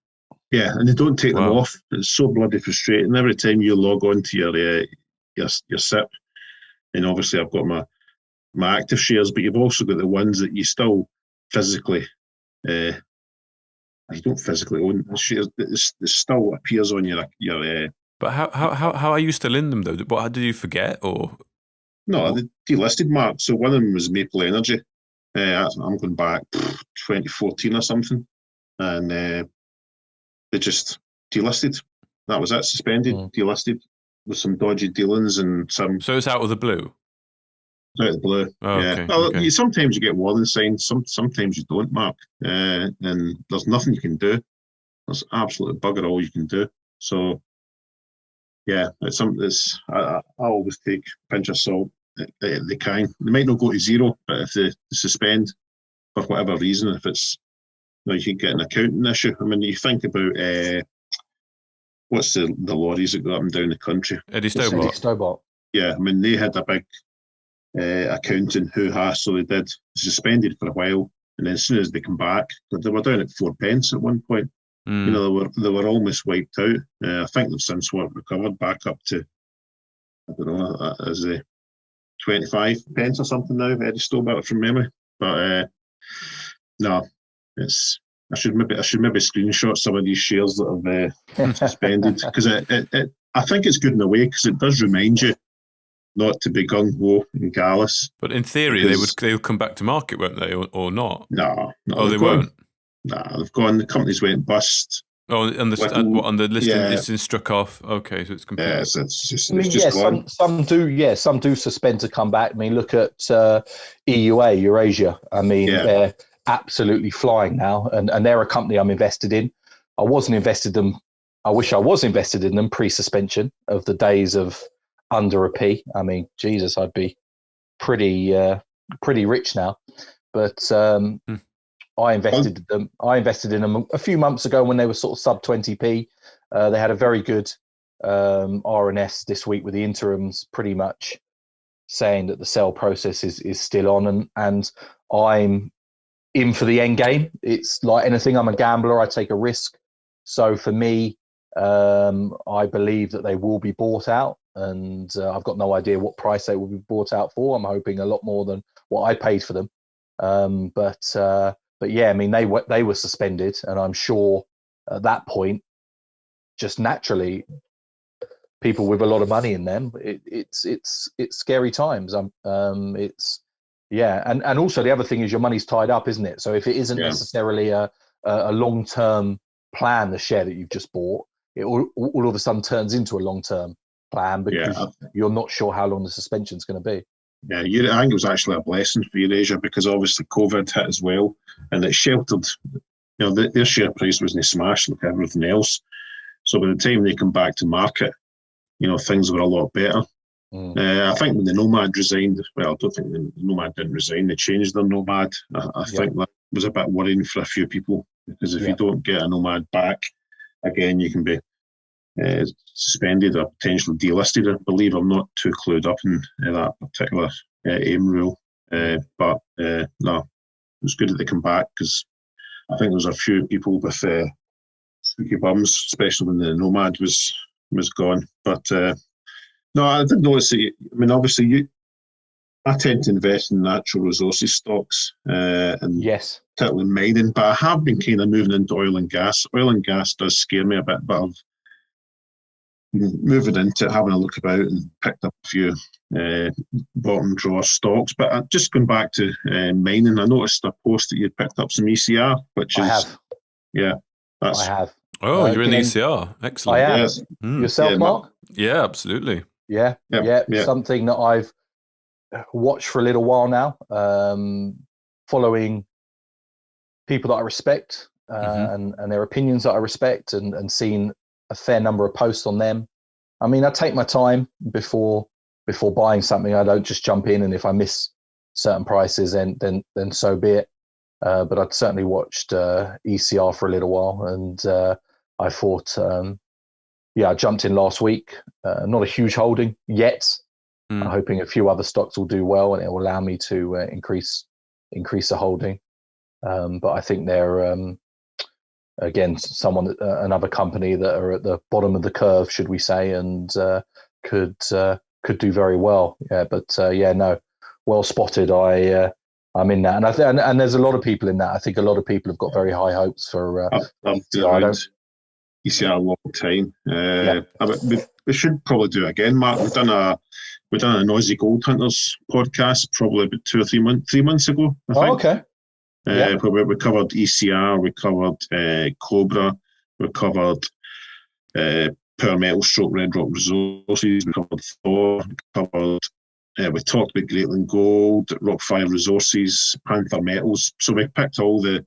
Yeah, and they don't take them off. It's so bloody frustrating. Every time you log on to your SIP, and obviously I've got my active shares, but you've also got the ones that you still physically, you don't physically own the shares. It still appears on your. But how are you still in them though? What did you forget or? No, the delisted, Mark. So one of them was Maple Energy. I'm going back 2014 or something, and they just delisted. That was it, suspended, delisted with some dodgy dealings and some. So it's out of the blue. Out of the blue. Oh, yeah. Okay, well, sometimes you get warning signs. Sometimes you don't, Mark. And there's nothing you can do. There's absolutely bugger all you can do. So yeah, it's something that's I always take a pinch of salt. They can. They might not go to zero, but if they suspend for whatever reason, if it's you can get an accounting issue. I mean, you think about what's the lorries that go up and down the country? Eddy Stobart. Yeah, I mean they had a big accounting hoo-ha, so they did suspended for a while, and then as soon as they come back, they were down at 4 pence at one point. You know, they were almost wiped out. I think they've since recovered back up to, I don't know, as a 25 pence or something now, Eddy Stobart from memory. But no, I should maybe screenshot some of these shares that have suspended, because I think it's good in a way, because it does remind you not to be gung ho and gallus. But in theory, they would come back to market, won't they, or not? No, they won't. Nah, they've gone. The companies went bust. Oh, on the listing, it's been struck off. Okay, so it's complete. Yeah, it's just gone. Some do suspend to come back. I mean, look at EUA, Eurasia. I mean, they're absolutely flying now, and they're a company I'm invested in. I wasn't invested in them. I wish I was invested in them pre-suspension of the days of under a P. I mean, Jesus, I'd be pretty rich now. But I invested in them a few months ago when they were sort of sub 20p. They had a very good RNS this week with the interims pretty much saying that the sell process is still on, and I'm in for the end game. It's like anything. I'm a gambler. I take a risk. So for me, I believe that they will be bought out, and I've got no idea what price they will be bought out for. I'm hoping a lot more than what I paid for them. But yeah, I mean, they were suspended, and I'm sure at that point, just naturally, people with a lot of money in them, it's scary times. And also the other thing is your money's tied up, isn't it? So if it isn't necessarily a long-term plan, the share that you've just bought, it all of a sudden turns into a long-term plan because you're not sure how long the suspension's going to be. Yeah, I think it was actually a blessing for Eurasia, because obviously COVID hit as well, and it sheltered. You know, their share price wasn't smashed like everything else. So by the time they come back to market, you know, things were a lot better. I think when the Nomad resigned, well, I don't think the Nomad didn't resign. They changed their Nomad. I think that was a bit worrying for a few people, because if you don't get a Nomad back, again, you can be suspended or potentially delisted. I believe I'm not too clued up in that particular AIM rule, but no, it's good that they come back, because I think there's a few people with squeaky bums, especially when the Nomad was gone. But no, I did notice that. I mean, obviously I tend to invest in natural resources stocks, and Yes. particularly mining, but I have been kind of moving into oil and gas. Oil and gas does scare me a bit, but I've been moving into it, having a look about, and picked up a few bottom drawer stocks. But just going back to mining, I noticed a post that you'd picked up some ECR, which is, I have. yeah, I that's, have. Oh, you're in the Again, ECR. I Excellent. am. yes, Yourself, yeah, Mark? Yeah, absolutely. Yeah. yeah, yeah. Something that I've watched for a little while now, following people that I respect and their opinions that I respect, and seen a fair number of posts on them. I mean, I take my time before buying something. I don't just jump in, and if I miss certain prices, then so be it. But I'd certainly watched ECR for a little while, and I thought, I jumped in last week. Not a huge holding yet. I'm hoping a few other stocks will do well, and it will allow me to increase the holding. But I think they're again another company that are at the bottom of the curve, should we say, and could do very well. Yeah, but no, well spotted. I'm in that, and there's a lot of people in that. I think a lot of people have got very high hopes for. I've been around ECR a long time. We should probably do it again, Mark. We've done a Noisy Gold Hunters podcast probably about 2 or 3 months ago, I think. Oh, okay. We covered ECR, we covered Cobra, we covered Power Metal Stroke Red Rock Resources, we covered Thor, we talked about Greatland Gold, Rockfire Resources, Panther Metals. So we picked all the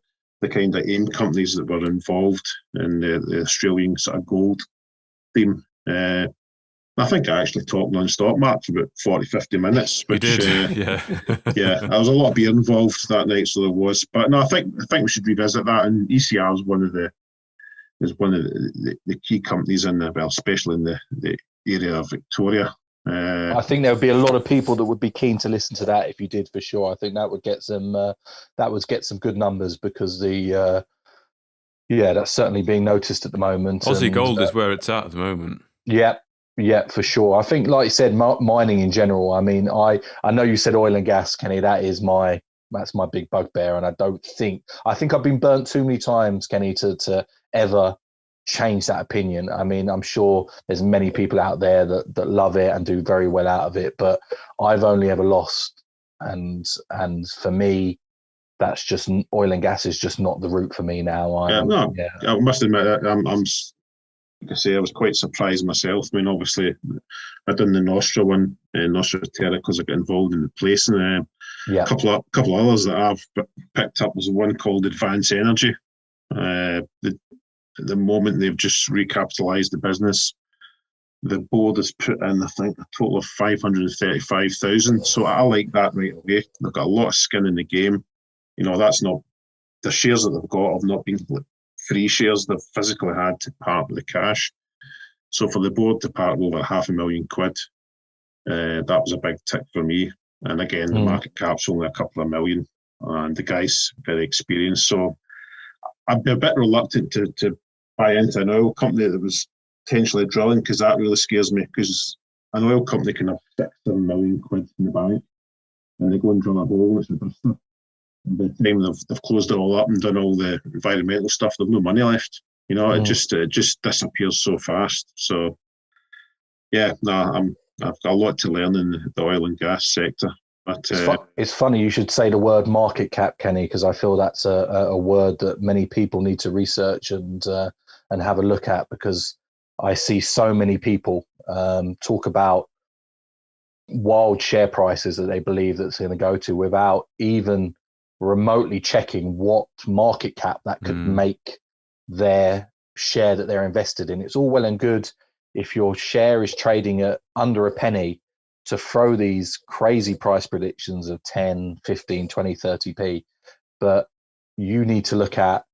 kind of AIM companies that were involved in the Australian sort of gold theme. I think I actually talked non-stop, Mark, for about 40, 50 minutes. Which, you did, yeah. There was a lot of beer involved that night, so there was. But no, I think we should revisit that. And ECR is one of the key companies in there, well, especially in the area of Victoria. I think there would be a lot of people that would be keen to listen to that if you did, for sure. I think that would get some good numbers, because that's certainly being noticed at the moment. Aussie gold is where it's at the moment. Yeah, for sure. I think, like you said, mining in general. I mean, I know you said oil and gas, Kenny. That's my big bugbear, and I think I've been burnt too many times, Kenny, to ever change that opinion. I mean, I'm sure there's many people out there that love it and do very well out of it, but I've only ever lost, and for me, that's just, oil and gas is just not the route for me now. I must admit, like I say, I was quite surprised myself. I mean, obviously, I'd done the Nostra one, Nostra Terra, because I got involved in the placing. A couple of others that I've picked up was one called Advance Energy. At the moment, they've just recapitalised the business. The board has put in, I think, a total of 535,000. So I like that right away. They've got a lot of skin in the game. You know, that's not the shares that they've got have not been free shares. They've physically had to part with the cash. So for the board to part with over £500,000, that was a big tick for me. And again, the market cap's only a couple of million, and the guy's very experienced. So I'd be a bit reluctant to buy into an oil company that was potentially drilling, because that really scares me, because an oil company can have £6-7 million in the bank, and they go and drill a hole, it's a duster. And by the time they've closed it all up and done all the environmental stuff, they've no money left. You know, it just disappears so fast. So, I've got a lot to learn in the oil and gas sector. But it's funny you should say the word market cap, Kenny, because I feel that's a word that many people need to research and have a look at, because I see so many people talk about wild share prices that they believe that's going to go to without even remotely checking what market cap that could make their share that they're invested in. It's all well and good if your share is trading at under a penny to throw these crazy price predictions of 10, 15, 20, 30p. But you need to look at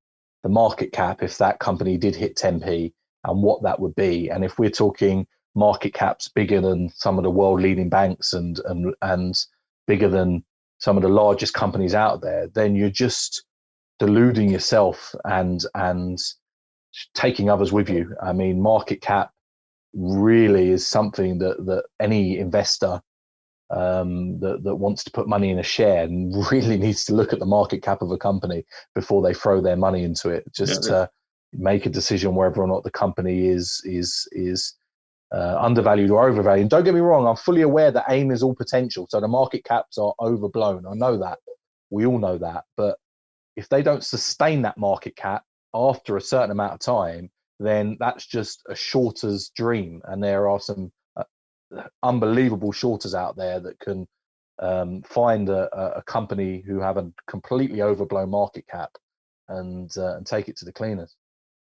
the market cap if that company did hit 10p and what that would be. And if we're talking market caps bigger than some of the world leading banks and bigger than some of the largest companies out there, then you're just deluding yourself and taking others with you. I mean, market cap really is something that any investor that wants to put money in a share and really needs to look at the market cap of a company before they throw their money into it, just to make a decision whether or not the company is undervalued or overvalued. Don't get me wrong, I'm fully aware that AIM is all potential, so the market caps are overblown. I know that. We all know that. But if they don't sustain that market cap after a certain amount of time, then that's just a shorter's dream. And there are some unbelievable shorters out there that can find a company who have a completely overblown market cap and take it to the cleaners.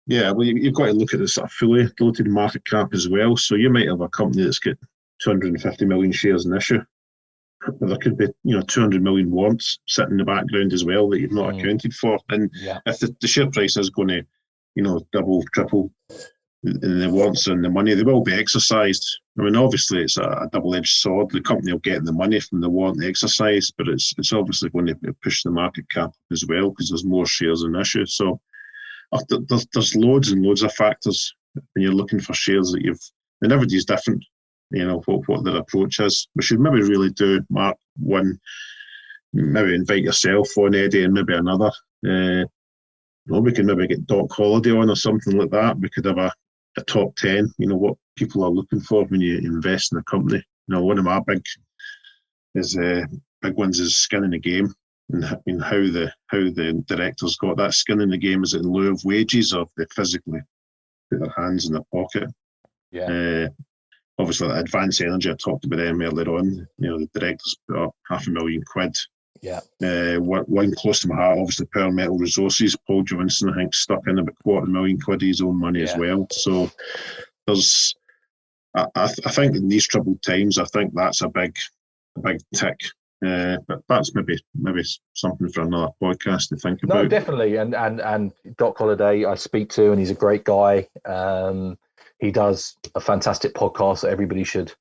Yeah, well, you've got to look at the sort of fully diluted market cap as well. So you might have a company that's got 250 million shares in issue. But there could be, 200 million warrants sitting in the background as well that you've not accounted for. And if the share price is going to, double, triple, the warrants and the money, they will be exercised. I mean, obviously, it's a double-edged sword. The company will get the money from the warrant exercise, but it's obviously going to push the market cap as well because there's more shares in issue. So there's loads and loads of factors when you're looking for shares that and everybody's different, what their approach is. We should maybe really do, Mark, one, maybe invite yourself on, Eddy, and maybe another. We can maybe get Doc Holliday on or something like that. We could have a top 10, what people are looking for when you invest in a company. One of my big ones is skin in the game, and how the directors got that skin in the game. Is it in lieu of wages, or they physically put their hands in their pocket? Yeah. Obviously, like Advanced Energy, I talked about them earlier on. The directors put up £500,000. Yeah. One close to my heart, obviously, Power Metal Resources. Paul Johnson, I think, stuck in about £250,000 of his own money as well. So there's, I think in these troubled times, I think that's a big tick. But that's maybe something for another podcast to think about. No, definitely. And Doc Holliday, I speak to, and he's a great guy. He does a fantastic podcast that everybody should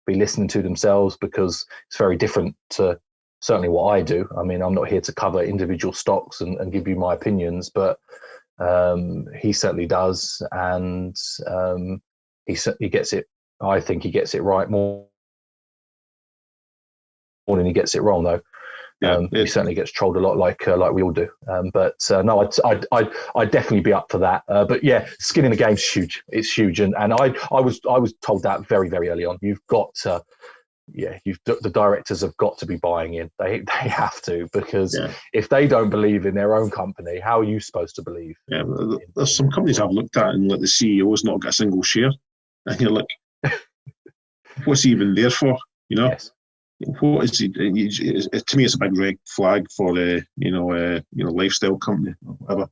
be listening to themselves, because it's very different to certainly what I do. I mean, I'm not here to cover individual stocks and give you my opinions, but he certainly does, and he gets it. I think he gets it right more than he gets it wrong, though. He certainly gets trolled a lot, like we all do. But no, I'd definitely be up for that. But yeah, skin in the game's huge. It's huge, and I was told that very, very early on. You've got to. The directors have got to be buying in. They have to, because if they don't believe in their own company, how are you supposed to believe? Yeah, there's some companies I've looked at, and like the CEO's not got a single share, and you're like, what's he even there for? Yes. What is he? To me, it's a big red flag for lifestyle company or whatever.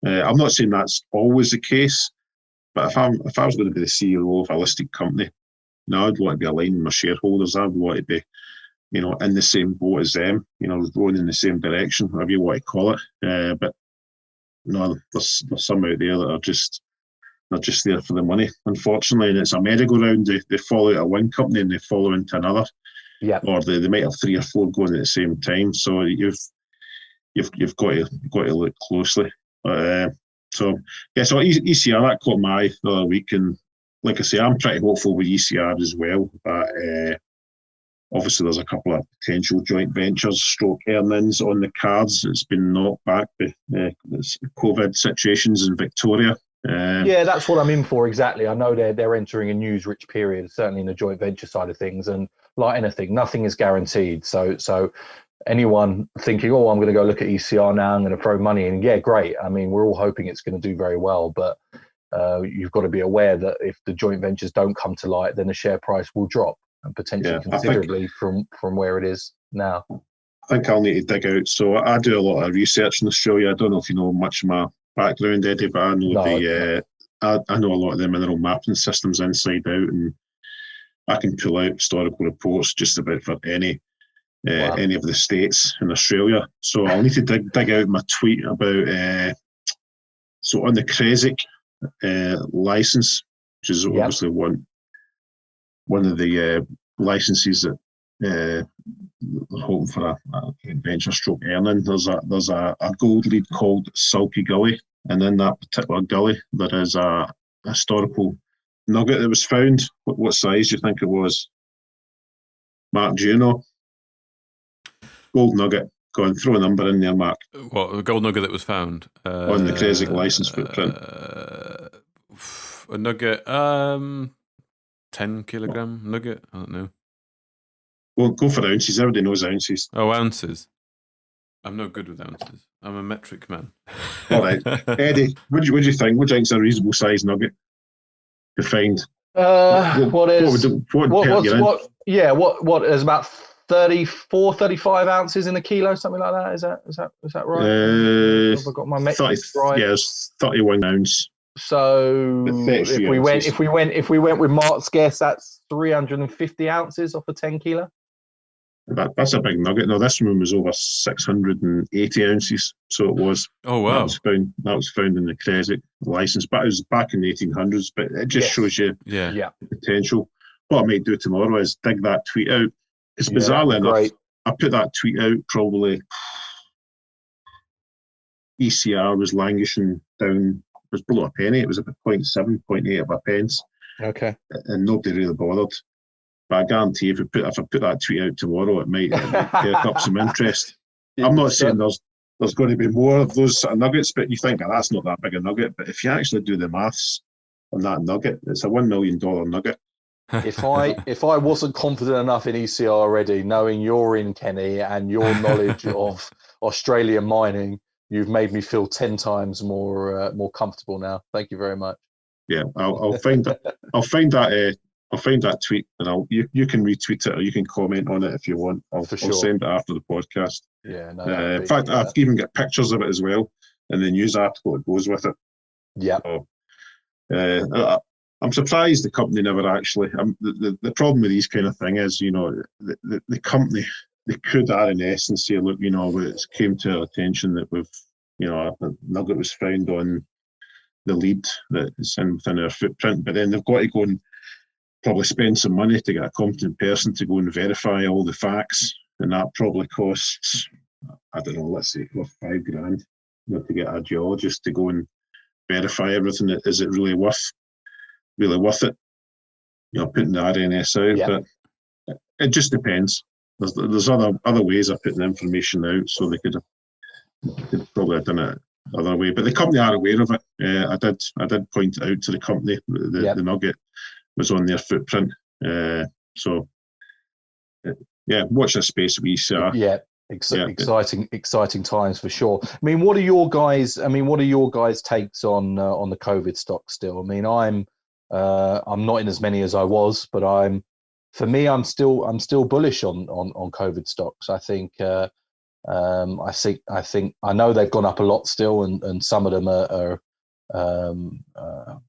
I'm not saying that's always the case, but if I was going to be the CEO of a listed company, I'd want to be aligned with my shareholders. I'd want to be, in the same boat as them, going in the same direction, whatever you want to call it. But no, there's some out there that are just there for the money, unfortunately, and it's a merry-go-round. They fall out of one company and they follow into another. Yeah. Or they might have 3 or 4 going at the same time. So you've got to look closely. So ECR, that caught my eye the other week, and like I say, I'm pretty hopeful with ECR as well. But obviously, there's a couple of potential joint ventures, stroke earnings on the cards. It's been knocked back by COVID situations in Victoria. That's what I'm in for, exactly. I know they're entering a news-rich period, certainly in the joint venture side of things, and like anything, nothing is guaranteed. So anyone thinking, I'm going to go look at ECR now, I'm going to throw money in, great. I mean, we're all hoping it's going to do very well, but you've got to be aware that if the joint ventures don't come to light, then the share price will drop, and potentially considerably from where it is now. I think I'll need to dig out. So I do a lot of research in Australia. I don't know if you know much of my background, Eddy, but I know I know a lot of the mineral mapping systems inside out, and I can pull out historical reports just about for any of the states in Australia. So I'll need to dig out my tweet about so on the Creswick license, which is obviously one of the licenses that they're hoping for a venture stroke earning. There's a gold lead called Sulky Gully, and in that particular gully there is a historical nugget that was found. What size do you think it was? Mark, do you know? Gold nugget. Go on, throw a number in there, Mark. What, the gold nugget that was found? On the Crazy license footprint. A nugget, 10 kilogram nugget? I don't know. Well, go for ounces. Everybody knows ounces. Oh, ounces. I'm no good with ounces. I'm a metric man. All right. Eddie, what do you think? What do you think's a reasonable size nugget to find? What is about 34, 35 ounces in a kilo, something like that? Is that right? Have I got my metrics right? Yeah, it's 31 ounce. So if we went with Mark's guess, that's 350 ounces off a 10 kilo. That's a big nugget. No, this one was over 680 ounces. So it was. Oh wow! That was found in the Creswick license, but it was back in the 1800s. But it just shows you the potential. What I might do tomorrow is dig that tweet out. It's bizarrely enough, I put that tweet out probably. ECR was languishing down. It was below a penny. It was about 0.7, 0.8 of a pence. Okay. And nobody really bothered. But I guarantee if I put that tweet out tomorrow, it might perk up some interest. I'm not saying there's going to be more of those sort of nuggets, but you think that's not that big a nugget. But if you actually do the maths on that nugget, it's a $1 million nugget. If I wasn't confident enough in ECR already, knowing you're in, Kenny, and your knowledge of Australian mining, you've made me feel 10 times more comfortable now. Thank you very much. Yeah, I'll find that. I'll find that tweet, and you can retweet it or you can comment on it if you want. I'll send it after the podcast. Yeah, no. In fact, I've even got pictures of it as well, and the news article that goes with it. Yeah. So, I'm surprised the company never actually. The problem with these kind of thing is, the company, they could RNS and say, look, it came to our attention that a nugget was found on the lead that is within our footprint, but then they've got to go and probably spend some money to get a competent person to go and verify all the facts, and that probably costs, I don't know, let's say $5,000 to get a geologist to go and verify everything. Is it really worth it? Putting the RNS out, but it just depends. There's other ways of putting the information out, so they could probably have done it other way. But the company are aware of it. I did point it out to the company. The nugget was on their footprint. So watch this space with ECR. Yeah. Exciting times for sure. I mean, what are your guys' takes on the COVID stock still? I mean, I'm not in as many as I was, but I'm still bullish on COVID stocks. I think I know they've gone up a lot still, and some of them are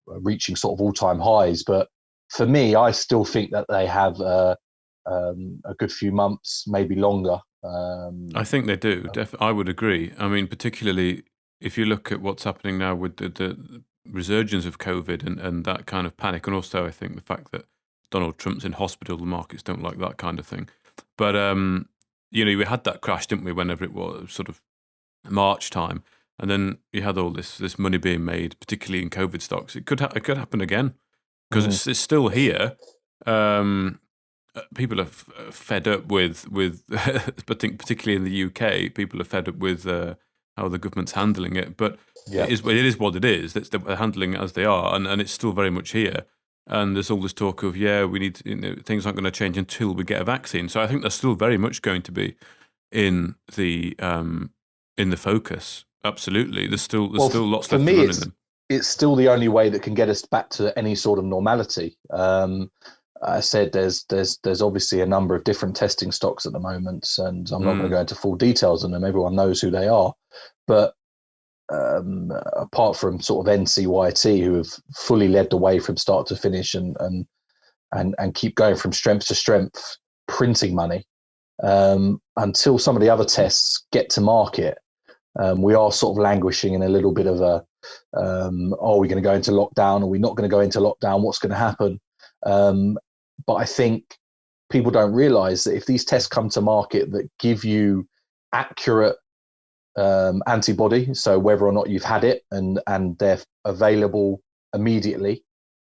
reaching sort of all-time highs. But for me, I still think that they have a good few months, maybe longer. I think they do. I would agree. I mean, particularly if you look at what's happening now with the resurgence of COVID and that kind of panic, and also I think the fact that Donald Trump's in hospital, the markets don't like that kind of thing. But we had that crash, didn't we? Whenever it was sort of March time, and then you had all this money being made, particularly in COVID stocks. It could happen again because it's still here. People are fed up with I think particularly in the UK, people are fed up with how the government's handling it. But it is what it is. They're handling it as they are, and it's still very much here. And there's all this talk of we need things aren't going to change until we get a vaccine. So I think that's still very much going to be in the focus. Absolutely, there's still lots left to run in them. It's still the only way that can get us back to any sort of normality. I said there's obviously a number of different testing stocks at the moment, and I'm not going to go into full details on them. Everyone knows who they are, but apart from sort of NCYT, who have fully led the way from start to finish and keep going from strength to strength, printing money, until some of the other tests get to market, we are sort of languishing in a little bit of a, are we going to go into lockdown? Are we not going to go into lockdown? What's going to happen? But I think people don't realize that if these tests come to market that give you accurate antibody, so whether or not you've had it and they're available immediately,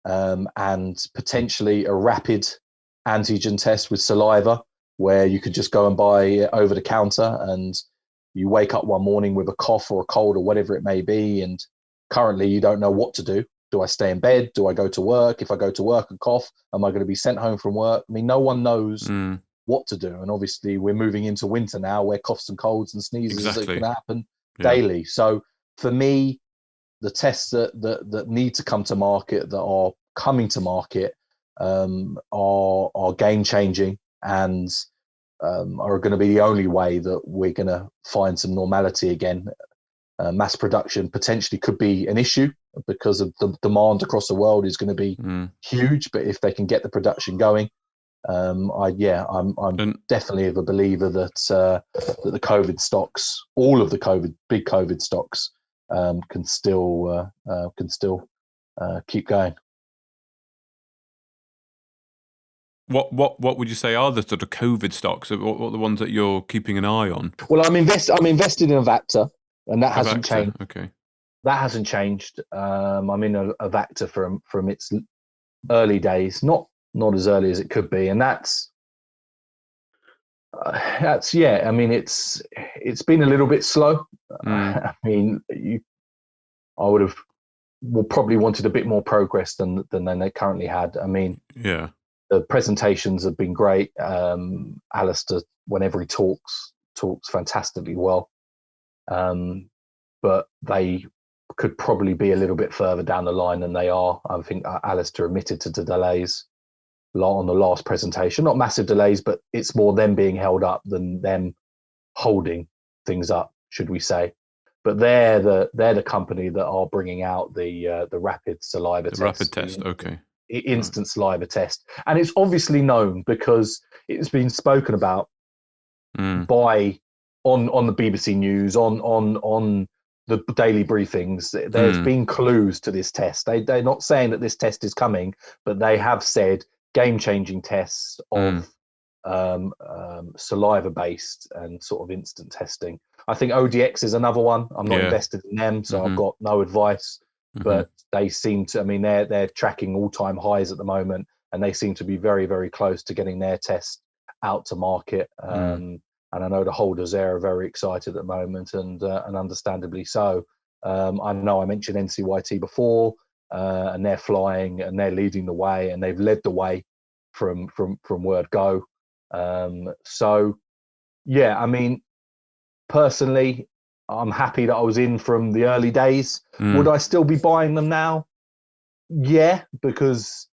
and potentially a rapid antigen test with saliva where you could just go and buy it over the counter, and you wake up one morning with a cough or a cold or whatever it may be, and currently you don't know what to do. Do I stay in bed? Do I go to work? If I go to work and cough, am I going to be sent home from work? I mean, no one knows what to do. And obviously we're moving into winter now, where coughs and colds and sneezes are going to happen daily. So for me, the tests that need to come to market, that are coming to market, are game changing, and are going to be the only way that we're going to find some normality again. Mass production potentially could be an issue because of the demand across the world is going to be huge. But if they can get the production going, I'm definitely of a believer that that the COVID stocks, all of the big COVID stocks, can still keep going. What would you say are the sort of COVID stocks? What are the ones that you're keeping an eye on? Well, I'm invested in Avacta, and that hasn't changed. Okay. That hasn't changed. I'm in Avacta from its early days, not as early as it could be, and that's yeah. I mean, it's been a little bit slow. I mean, I would have probably wanted a bit more progress than they currently had. I mean, yeah. The presentations have been great. Alistair, whenever he talks fantastically well. But they could probably be a little bit further down the line than they are. I think Alistair admitted to the delays on the last presentation. Not massive delays, but it's more them being held up than them holding things up, should we say. But they're the company that are bringing out the rapid saliva test. Rapid test, okay. Instant saliva test, and it's obviously known because it's been spoken about by on the BBC News, on the daily briefings. There's been clues to this test. They're not saying that this test is coming, but they have said game-changing tests of saliva-based and sort of instant testing. I think ODX is another one. I'm not invested in them, so I've got no advice. But they seem to, I mean, they're tracking all-time highs at the moment, and they seem to be very, very close to getting their test out to market. And I know the holders there are very excited at the moment, and understandably so. I know I mentioned NCYT before, and they're flying and they're leading the way, and they've led the way from word go. So, yeah, I mean, personally, I'm happy that I was in from the early days. Would I still be buying them now? Yeah, because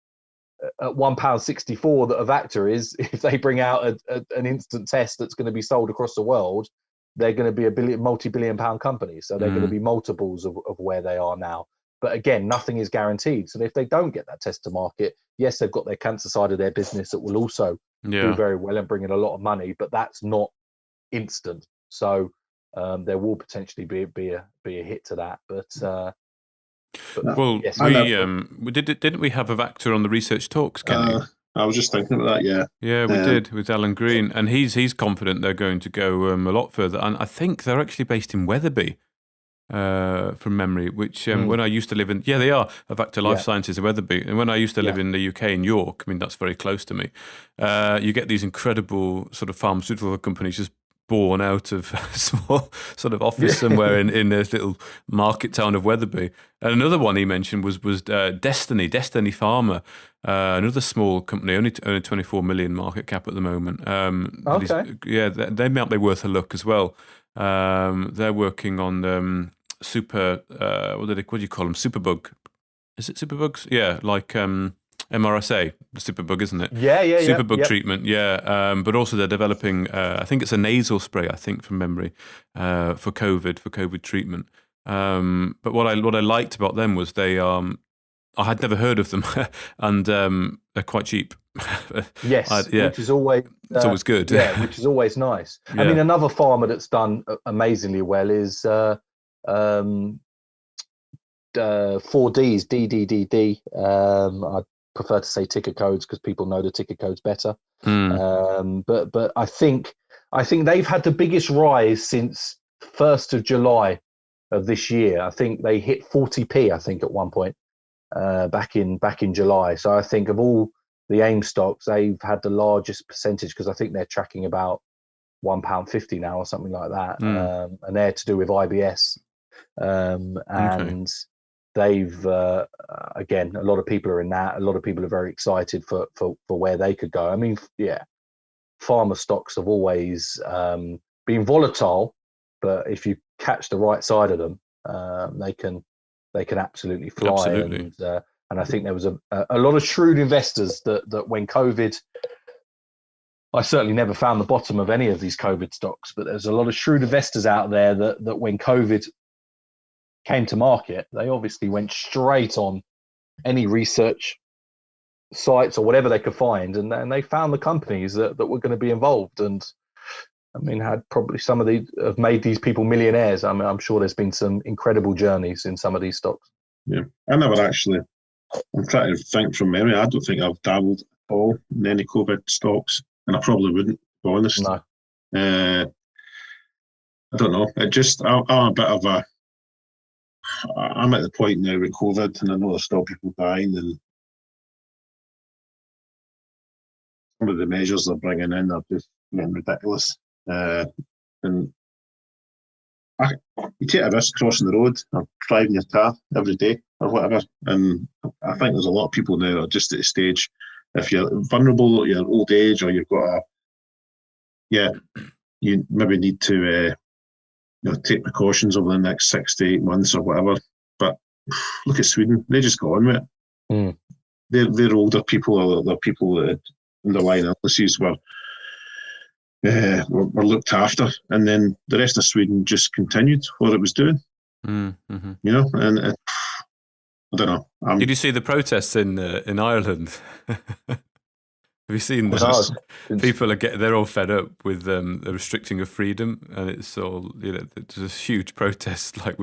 at £1.64 that Avacta is, if they bring out an instant test that's going to be sold across the world, they're going to be a multi-billion pound company. So they're going to be multiples of where they are now. But again, nothing is guaranteed. So if they don't get that test to market, yes, they've got their cancer side of their business that will also do very well and bring in a lot of money, but that's not instant. So there will potentially be a hit to that, but well, yes, didn't we have Avacta on the Research Talks, Kenny? I was just thinking about that. Yeah, we did with Alan Green, and he's confident they're going to go a lot further, and I think they're actually based in Wetherby, from memory. Which when I used to live in, they are Avacta Life Sciences in Wetherby, and when I used to live in the UK in York, I mean that's very close to me. You get these incredible sort of pharmaceutical companies just born out of a small sort of office somewhere in this little market town of Wetherby. And another one he mentioned was Destiny Pharma, another small company, only 24 million market cap at the moment. They might be worth a look as well. They're working on super, what do you call them? Superbug. Is it superbugs? Yeah, like MRSA, the superbug, isn't it? Superbug treatment, but also they're developing, I think it's a nasal spray, I think from memory, for COVID treatment. But what I liked about them was they, I had never heard of them, and they're quite cheap. Yes, which is always it's always good. Which is always nice. I mean, another farmer that's done amazingly well is 4Ds, DDDD. I prefer to say ticker codes because people know the ticker codes better. But I think they've had the biggest rise since 1st of July of this year. I think they hit 40p. I think at one point back in July. So I think of all the AIM stocks, they've had the largest percentage, because I think they're tracking about £1.50 now or something like that, and they're to do with IBS, and they've again, a lot of people are in that. A lot of people are very excited for where they could go. I mean, pharma stocks have always been volatile, but if you catch the right side of them, they can absolutely fly. Absolutely. And I think there was a lot of shrewd investors that when COVID, I certainly never found the bottom of any of these COVID stocks, but there's a lot of shrewd investors out there that when COVID came to market, they obviously went straight on any research sites or whatever they could find, and they found the companies that were going to be involved. And I mean, had probably some of these have made these people millionaires. I mean, I'm sure there's been some incredible journeys in some of these stocks. Yeah, I never actually. I'm trying to think from memory. I don't think I've dabbled at all in any COVID stocks, and I probably wouldn't, to be honest. No. I don't know. I'm a bit of a. I'm at the point now with COVID, and I know there's still people dying, and some of the measures they're bringing in are just ridiculous. And you take a risk crossing the road or driving your car every day or whatever, and I think there's a lot of people now that are just at the stage, if you're vulnerable at your old age, or you've got you maybe need to take precautions over the next 6 to 8 months or whatever. But look at Sweden; they just go on with it. They're older people, or they're people that underlying illnesses were looked after, and then the rest of Sweden just continued what it was doing. Mm-hmm. And I don't know. Did you see the protests in Ireland? Have you seen this? People they're all fed up with the restricting of freedom, and it's all there's a huge protest like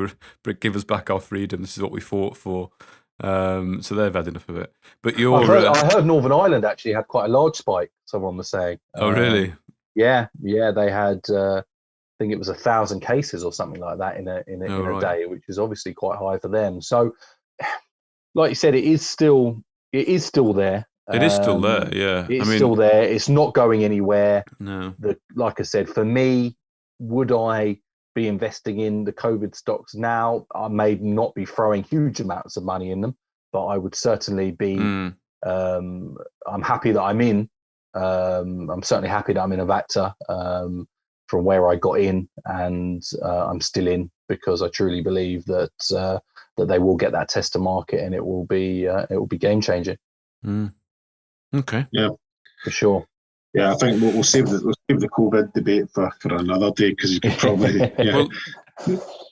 give us back our freedom. This is what we fought for. So they've had enough of it. But I heard Northern Ireland actually had quite a large spike. Someone was saying. Oh, really? Yeah, they had. I think it was 1,000 cases or something like that in a day, which is obviously quite high for them. So, like you said, it is still there. It is still there. Yeah, it's still there. It's not going anywhere. No. Like I said, for me, would I be investing in the COVID stocks now? I may not be throwing huge amounts of money in them, but I would certainly be. I'm happy that I'm in. I'm certainly happy that I'm in a Avacta from where I got in, and I'm still in because I truly believe that they will get that test to market, and it will be game changing. Okay. Yeah, for sure. Yeah, I think we'll save the COVID debate for another day, because you could probably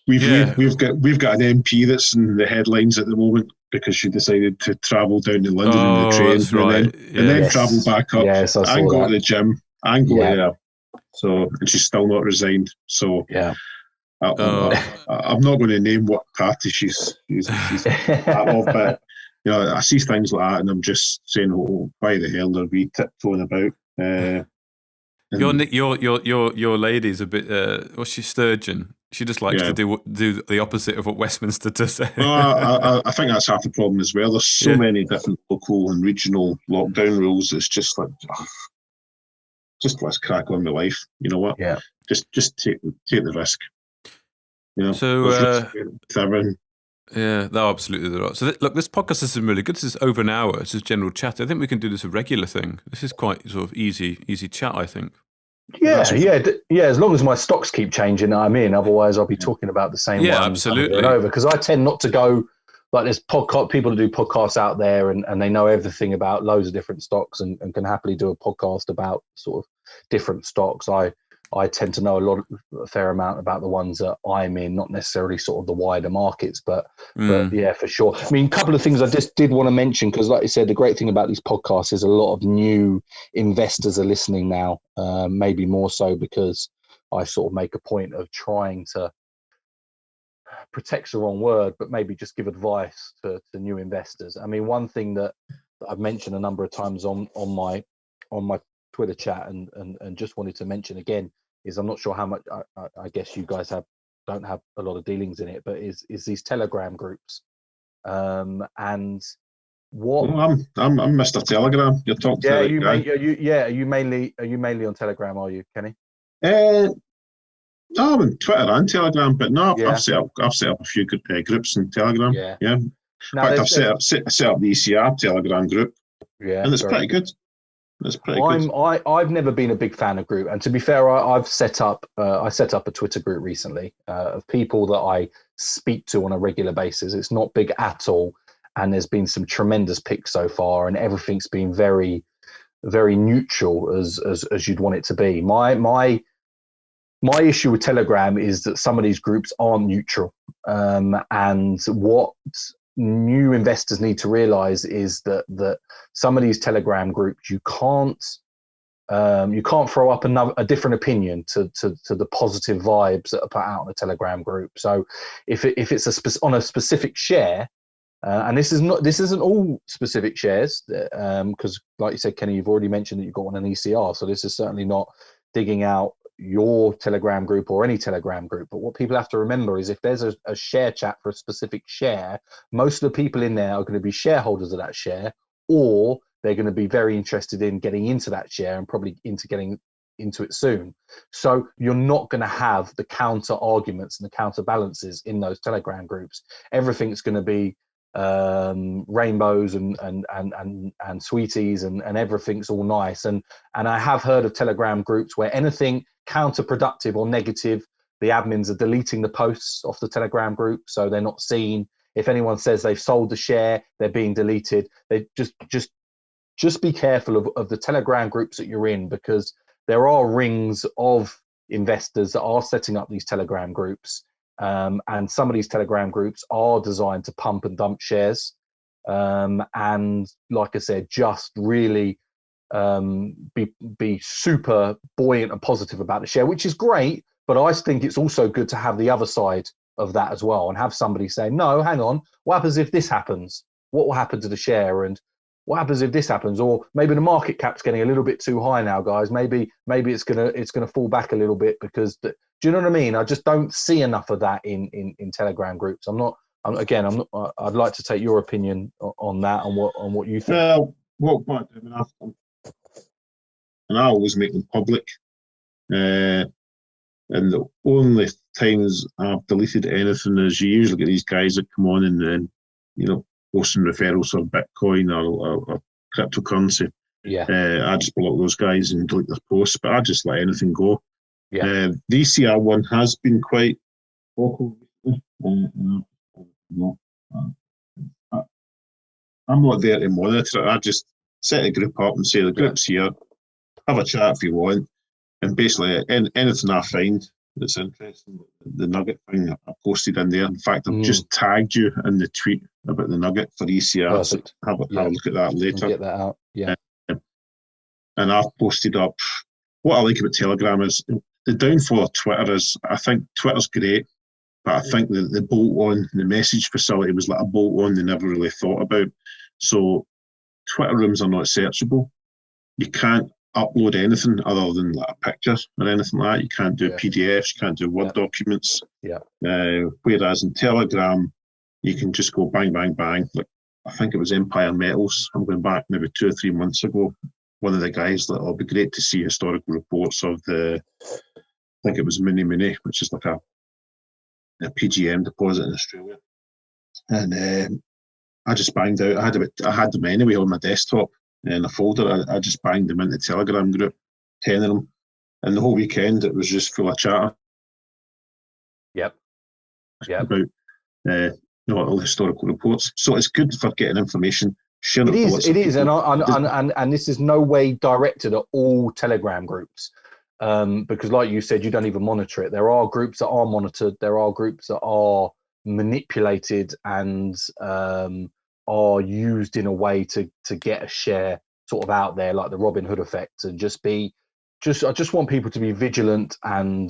we've got an MP that's in the headlines at the moment because she decided to travel down to London in the train and then travel back up and go to the gym and go there. So, and she's still not resigned. So I'm not going to name what party she's part of, but I see things like that, and I'm just saying, why the hell are we tiptoeing about? Your lady's a bit. What's she, sturgeon? She just likes to do the opposite of what Westminster does. Well, I think that's half the problem as well. There's so many different local and regional lockdown rules. It's just like, just let's crack on with life. You know what? Yeah. Just take the risk. So. No, absolutely right. So look, this podcast has been really good. This is over an hour. It's just general chat. I think we can do this a regular thing. This is quite sort of easy chat, I think. Yeah. As long as my stocks keep changing, I'm in. Otherwise, I'll be talking about the same one absolutely over. Because I tend not to go like there's people that do podcasts out there, and they know everything about loads of different stocks and can happily do a podcast about sort of different stocks. I tend to know a fair amount about the ones that I'm in, not necessarily sort of the wider markets, but yeah, for sure. I mean, a couple of things I just did want to mention, because like you said, the great thing about these podcasts is a lot of new investors are listening now, maybe more so because I sort of make a point of trying to protect's the wrong word, but maybe just give advice to new investors. I mean, one thing that I've mentioned a number of times on my Twitter chat and just wanted to mention again is, I'm not sure how much I guess you guys don't have a lot of dealings in it, but is these Telegram groups, and What? Well, I'm Mr. Telegram. You're talking to Yeah, the right guy. are you mainly on Telegram? Are you, Kenny? No, I'm on Twitter and Telegram, but no, Yeah. I've set up a few groups in Telegram. Yeah. Yeah. In Now fact, I've set up the ECR Telegram group, and it's pretty good. It's pretty good. I've never been a big fan of group, and to be fair, I set up a Twitter group recently of people that I speak to on a regular basis. It's not big at all, and there's been some tremendous picks so far, and everything's been very, very neutral as you'd want it to be. My issue with Telegram is that some of these groups aren't neutral, and what new investors need to realize is that some of these Telegram groups you can't throw up a different opinion to the positive vibes that are put out in a Telegram group. So if it's on a specific share, and this isn't all specific shares, because like you said, Kenny, you've already mentioned that you've got one in ECR, so this is certainly not digging out your Telegram group or any Telegram group. But what people have to remember is if there's a share chat for a specific share, most of the people in there are going to be shareholders of that share, or they're going to be very interested in getting into that share and probably getting into it soon. So you're not going to have the counter arguments and the counterbalances in those Telegram groups. Everything's going to be rainbows and sweeties and everything's all nice. And I have heard of Telegram groups where anything counterproductive or negative, the admins are deleting the posts off the Telegram group, so they're not seen. If anyone says they've sold the share, they're being deleted. They just be careful of the Telegram groups that you're in, because there are rings of investors that are setting up these Telegram groups. And some of these Telegram groups are designed to pump and dump shares. And like I said, just really be super buoyant and positive about the share, which is great. But I think it's also good to have the other side of that as well, and have somebody say, no, hang on, what happens if this happens? What will happen to the share? And what happens if this happens? Or maybe the market cap's getting a little bit too high now, guys. Maybe it's gonna fall back a little bit, because do you know what I mean? I just don't see enough of that in Telegram groups. I'd like to take your opinion on that, on what you think. Well, what I do, and I always make them public. And the only times I've deleted anything is you usually get these guys that come on and posting referrals for Bitcoin or cryptocurrency. Yeah. I just block those guys and delete their posts, but I just let anything go. Yeah. The ECR one has been quite vocal. I'm not there to monitor it. I just set a group up and say the group's here, have a chat if you want, and basically anything I find that's interesting, the nugget thing I posted in there. In fact, I've just tagged you in the tweet about the nugget for ECR. Perfect. So have a look at that later. Get that out. Yeah. And I've posted up what I like about Telegram is the downfall of Twitter is I think Twitter's great, but I think the bolt-on, the message facility was like a bolt-on they never really thought about. So Twitter rooms are not searchable. You can't upload anything other than like a picture or anything like that. You can't do PDFs, you can't do Word documents. Yeah. Whereas in Telegram, you can just go bang, bang, bang. Like I think it was Empire Metals. I'm going back maybe 2 or 3 months ago. One of the guys that it'll be great to see historical reports of I think it was Mini, which is like a PGM deposit in Australia. And I just banged out. I had them anyway on my desktop in a folder. I just banged them into the Telegram group, 10 of them. And the whole weekend it was just full of chatter. Yep. About all the historical reports. So it's good for getting information. It is, and this is no way directed at all Telegram groups, because, like you said, you don't even monitor it. There are groups that are monitored. There are groups that are manipulated and are used in a way to get a share sort of out there, like the Robin Hood effect. And I just want people to be vigilant and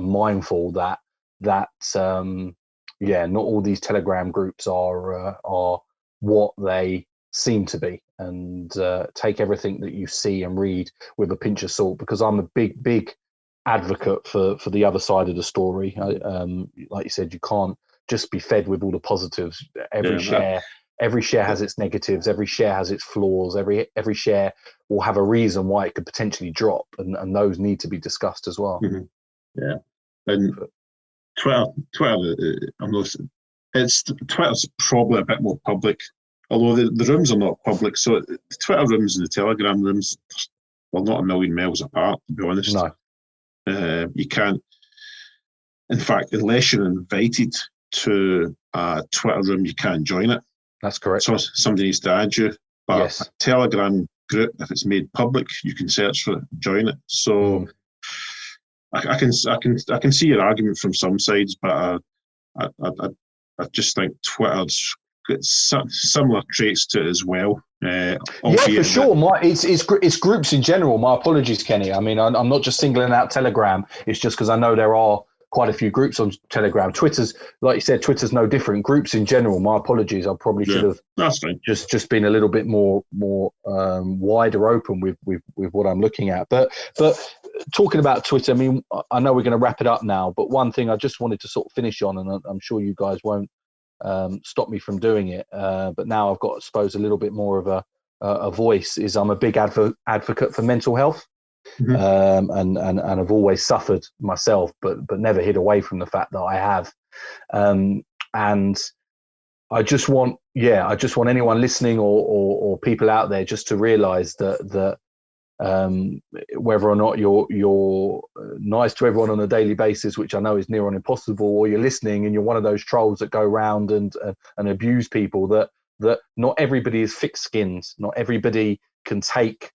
mindful that not all these Telegram groups are what they seem to be, and take everything that you see and read with a pinch of salt, because I'm a big advocate for the other side of the story. Like you said, you can't just be fed with all the positives. Every every share has its negatives, every share has its flaws, every share will have a reason why it could potentially drop, and those need to be discussed as well. Mm-hmm. Yeah, and Twitter, Twitter's probably a bit more public, although the rooms are not public. So the Twitter rooms and the Telegram rooms, they're not a million miles apart, to be honest. No. You can't, in fact, unless you're invited to a Twitter room, you can't join it. That's correct. So somebody needs to add you. But yes. A Telegram group, if it's made public, you can search for it, join it. So I can see your argument from some sides, but I just think Twitter's got similar traits to it as well. Yeah, for sure. It's groups in general. My apologies, Kenny. I mean, I'm not just singling out Telegram. It's just because I know there are quite a few groups on Telegram. Twitter's, like you said, Twitter's no different. Groups in general. My apologies. I probably should have just been a little bit more wider open with what I'm looking at. But talking about Twitter, I mean, I know we're going to wrap it up now, but one thing I just wanted to sort of finish on, and I'm sure you guys won't stop me from doing it, but now I've got, I suppose, a little bit more of a voice, is I'm a big advocate for mental health. And I've always suffered myself, but never hid away from the fact that I have. And I just want anyone listening or people out there just to realise that whether or not you're nice to everyone on a daily basis, which I know is near on impossible, or you're listening and you're one of those trolls that go around and abuse people, that not everybody is thick-skinned. Not everybody can take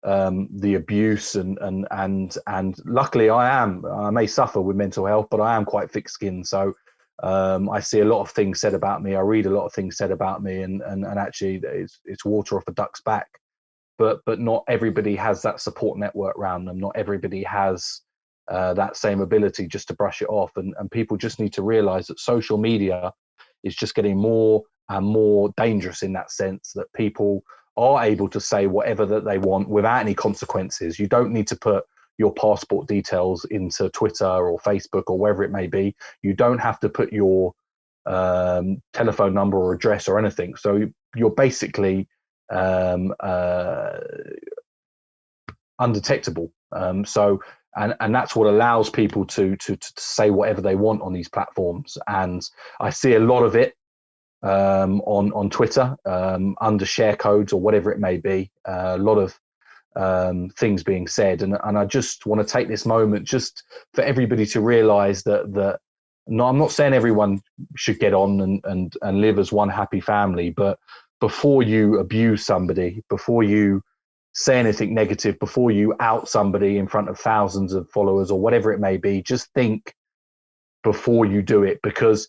the abuse, and luckily I may suffer with mental health, but I am quite thick-skinned. So I see a lot of things said about me. I read a lot of things said about me, and actually it's water off a duck's back. But not everybody has that support network around them. Not everybody has that same ability just to brush it off. And people just need to realize that social media is just getting more and more dangerous in that sense, that people are able to say whatever that they want without any consequences. You don't need to put your passport details into Twitter or Facebook or wherever it may be. You don't have to put your telephone number or address or anything. So you're basically undetectable. And that's what allows people to say whatever they want on these platforms. And I see a lot of it on Twitter, under share codes or whatever it may be, a lot of things being said. And I just want to take this moment just for everybody to realize that no, I'm not saying everyone should get on and live as one happy family, but before you abuse somebody, before you say anything negative, before you out somebody in front of thousands of followers or whatever it may be, just think before you do it, because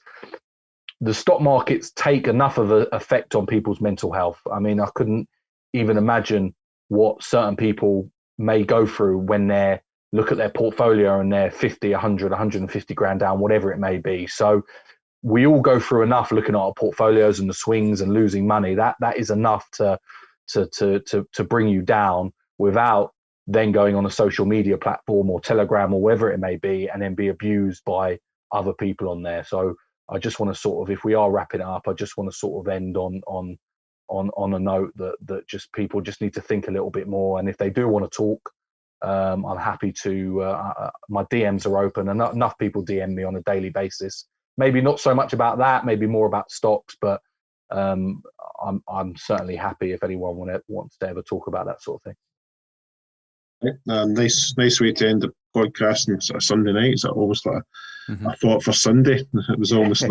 the stock markets take enough of an effect on people's mental health. I mean, I couldn't even imagine what certain people may go through when they look at their portfolio and they're 50, 100, 150 grand down, whatever it may be. So we all go through enough looking at our portfolios and the swings and losing money. That is enough to bring you down, without then going on a social media platform or Telegram or wherever it may be and then be abused by other people on there. So I just want to sort of, if we are wrapping it up, I just want to sort of end on a note that just people just need to think a little bit more. And if they do want to talk, I'm happy to, my DMs are open, and enough people DM me on a daily basis. Maybe not so much about that, maybe more about stocks, but I'm certainly happy if anyone wants to ever talk about that sort of thing. Nice way to end the podcast on a Sunday night. It's almost like a thought for Sunday. It was almost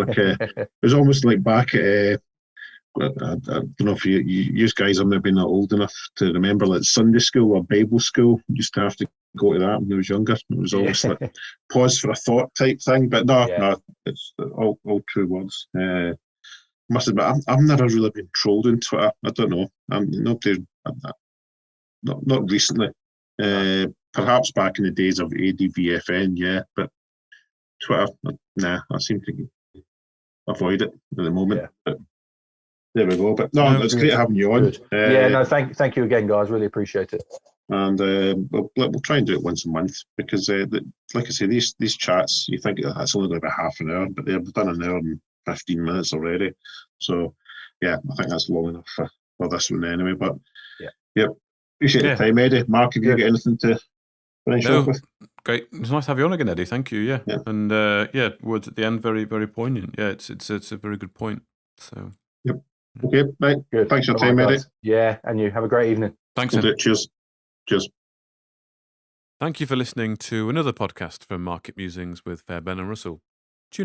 like back at I don't know if you guys are maybe not old enough to remember, like Sunday school or Bible school. You used to have to go to that when I was younger. It was almost like pause for a thought type thing. But no, it's all true words. Must admit, I've never really been trolled on Twitter. I don't know. Not recently. Perhaps back in the days of ADVFN, yeah. But Twitter, nah, I seem to avoid it at the moment. Yeah. But there we go. But no, it's great having you on. Thank you again, guys. Really appreciate it. And we'll try and do it once a month, because, like I say, these chats, you think that's only going to be half an hour, but they've done an hour and 15 minutes already. So yeah, I think that's long enough for this one anyway. But Yeah. Yep. Appreciate the time, Eddie. Mark, have you got anything to finish off with? Great. It's nice to have you on again, Eddie. Thank you. Yeah. Yeah. And words at the end, very, very poignant. Yeah, it's a very good point. So. Yep. Okay. Right. Good. Thanks for your time, Eddie. Yeah, and you have a great evening. Thanks. Cheers. Cheers. Thank you for listening to another podcast from Market Musings with Fairbairn and Russell.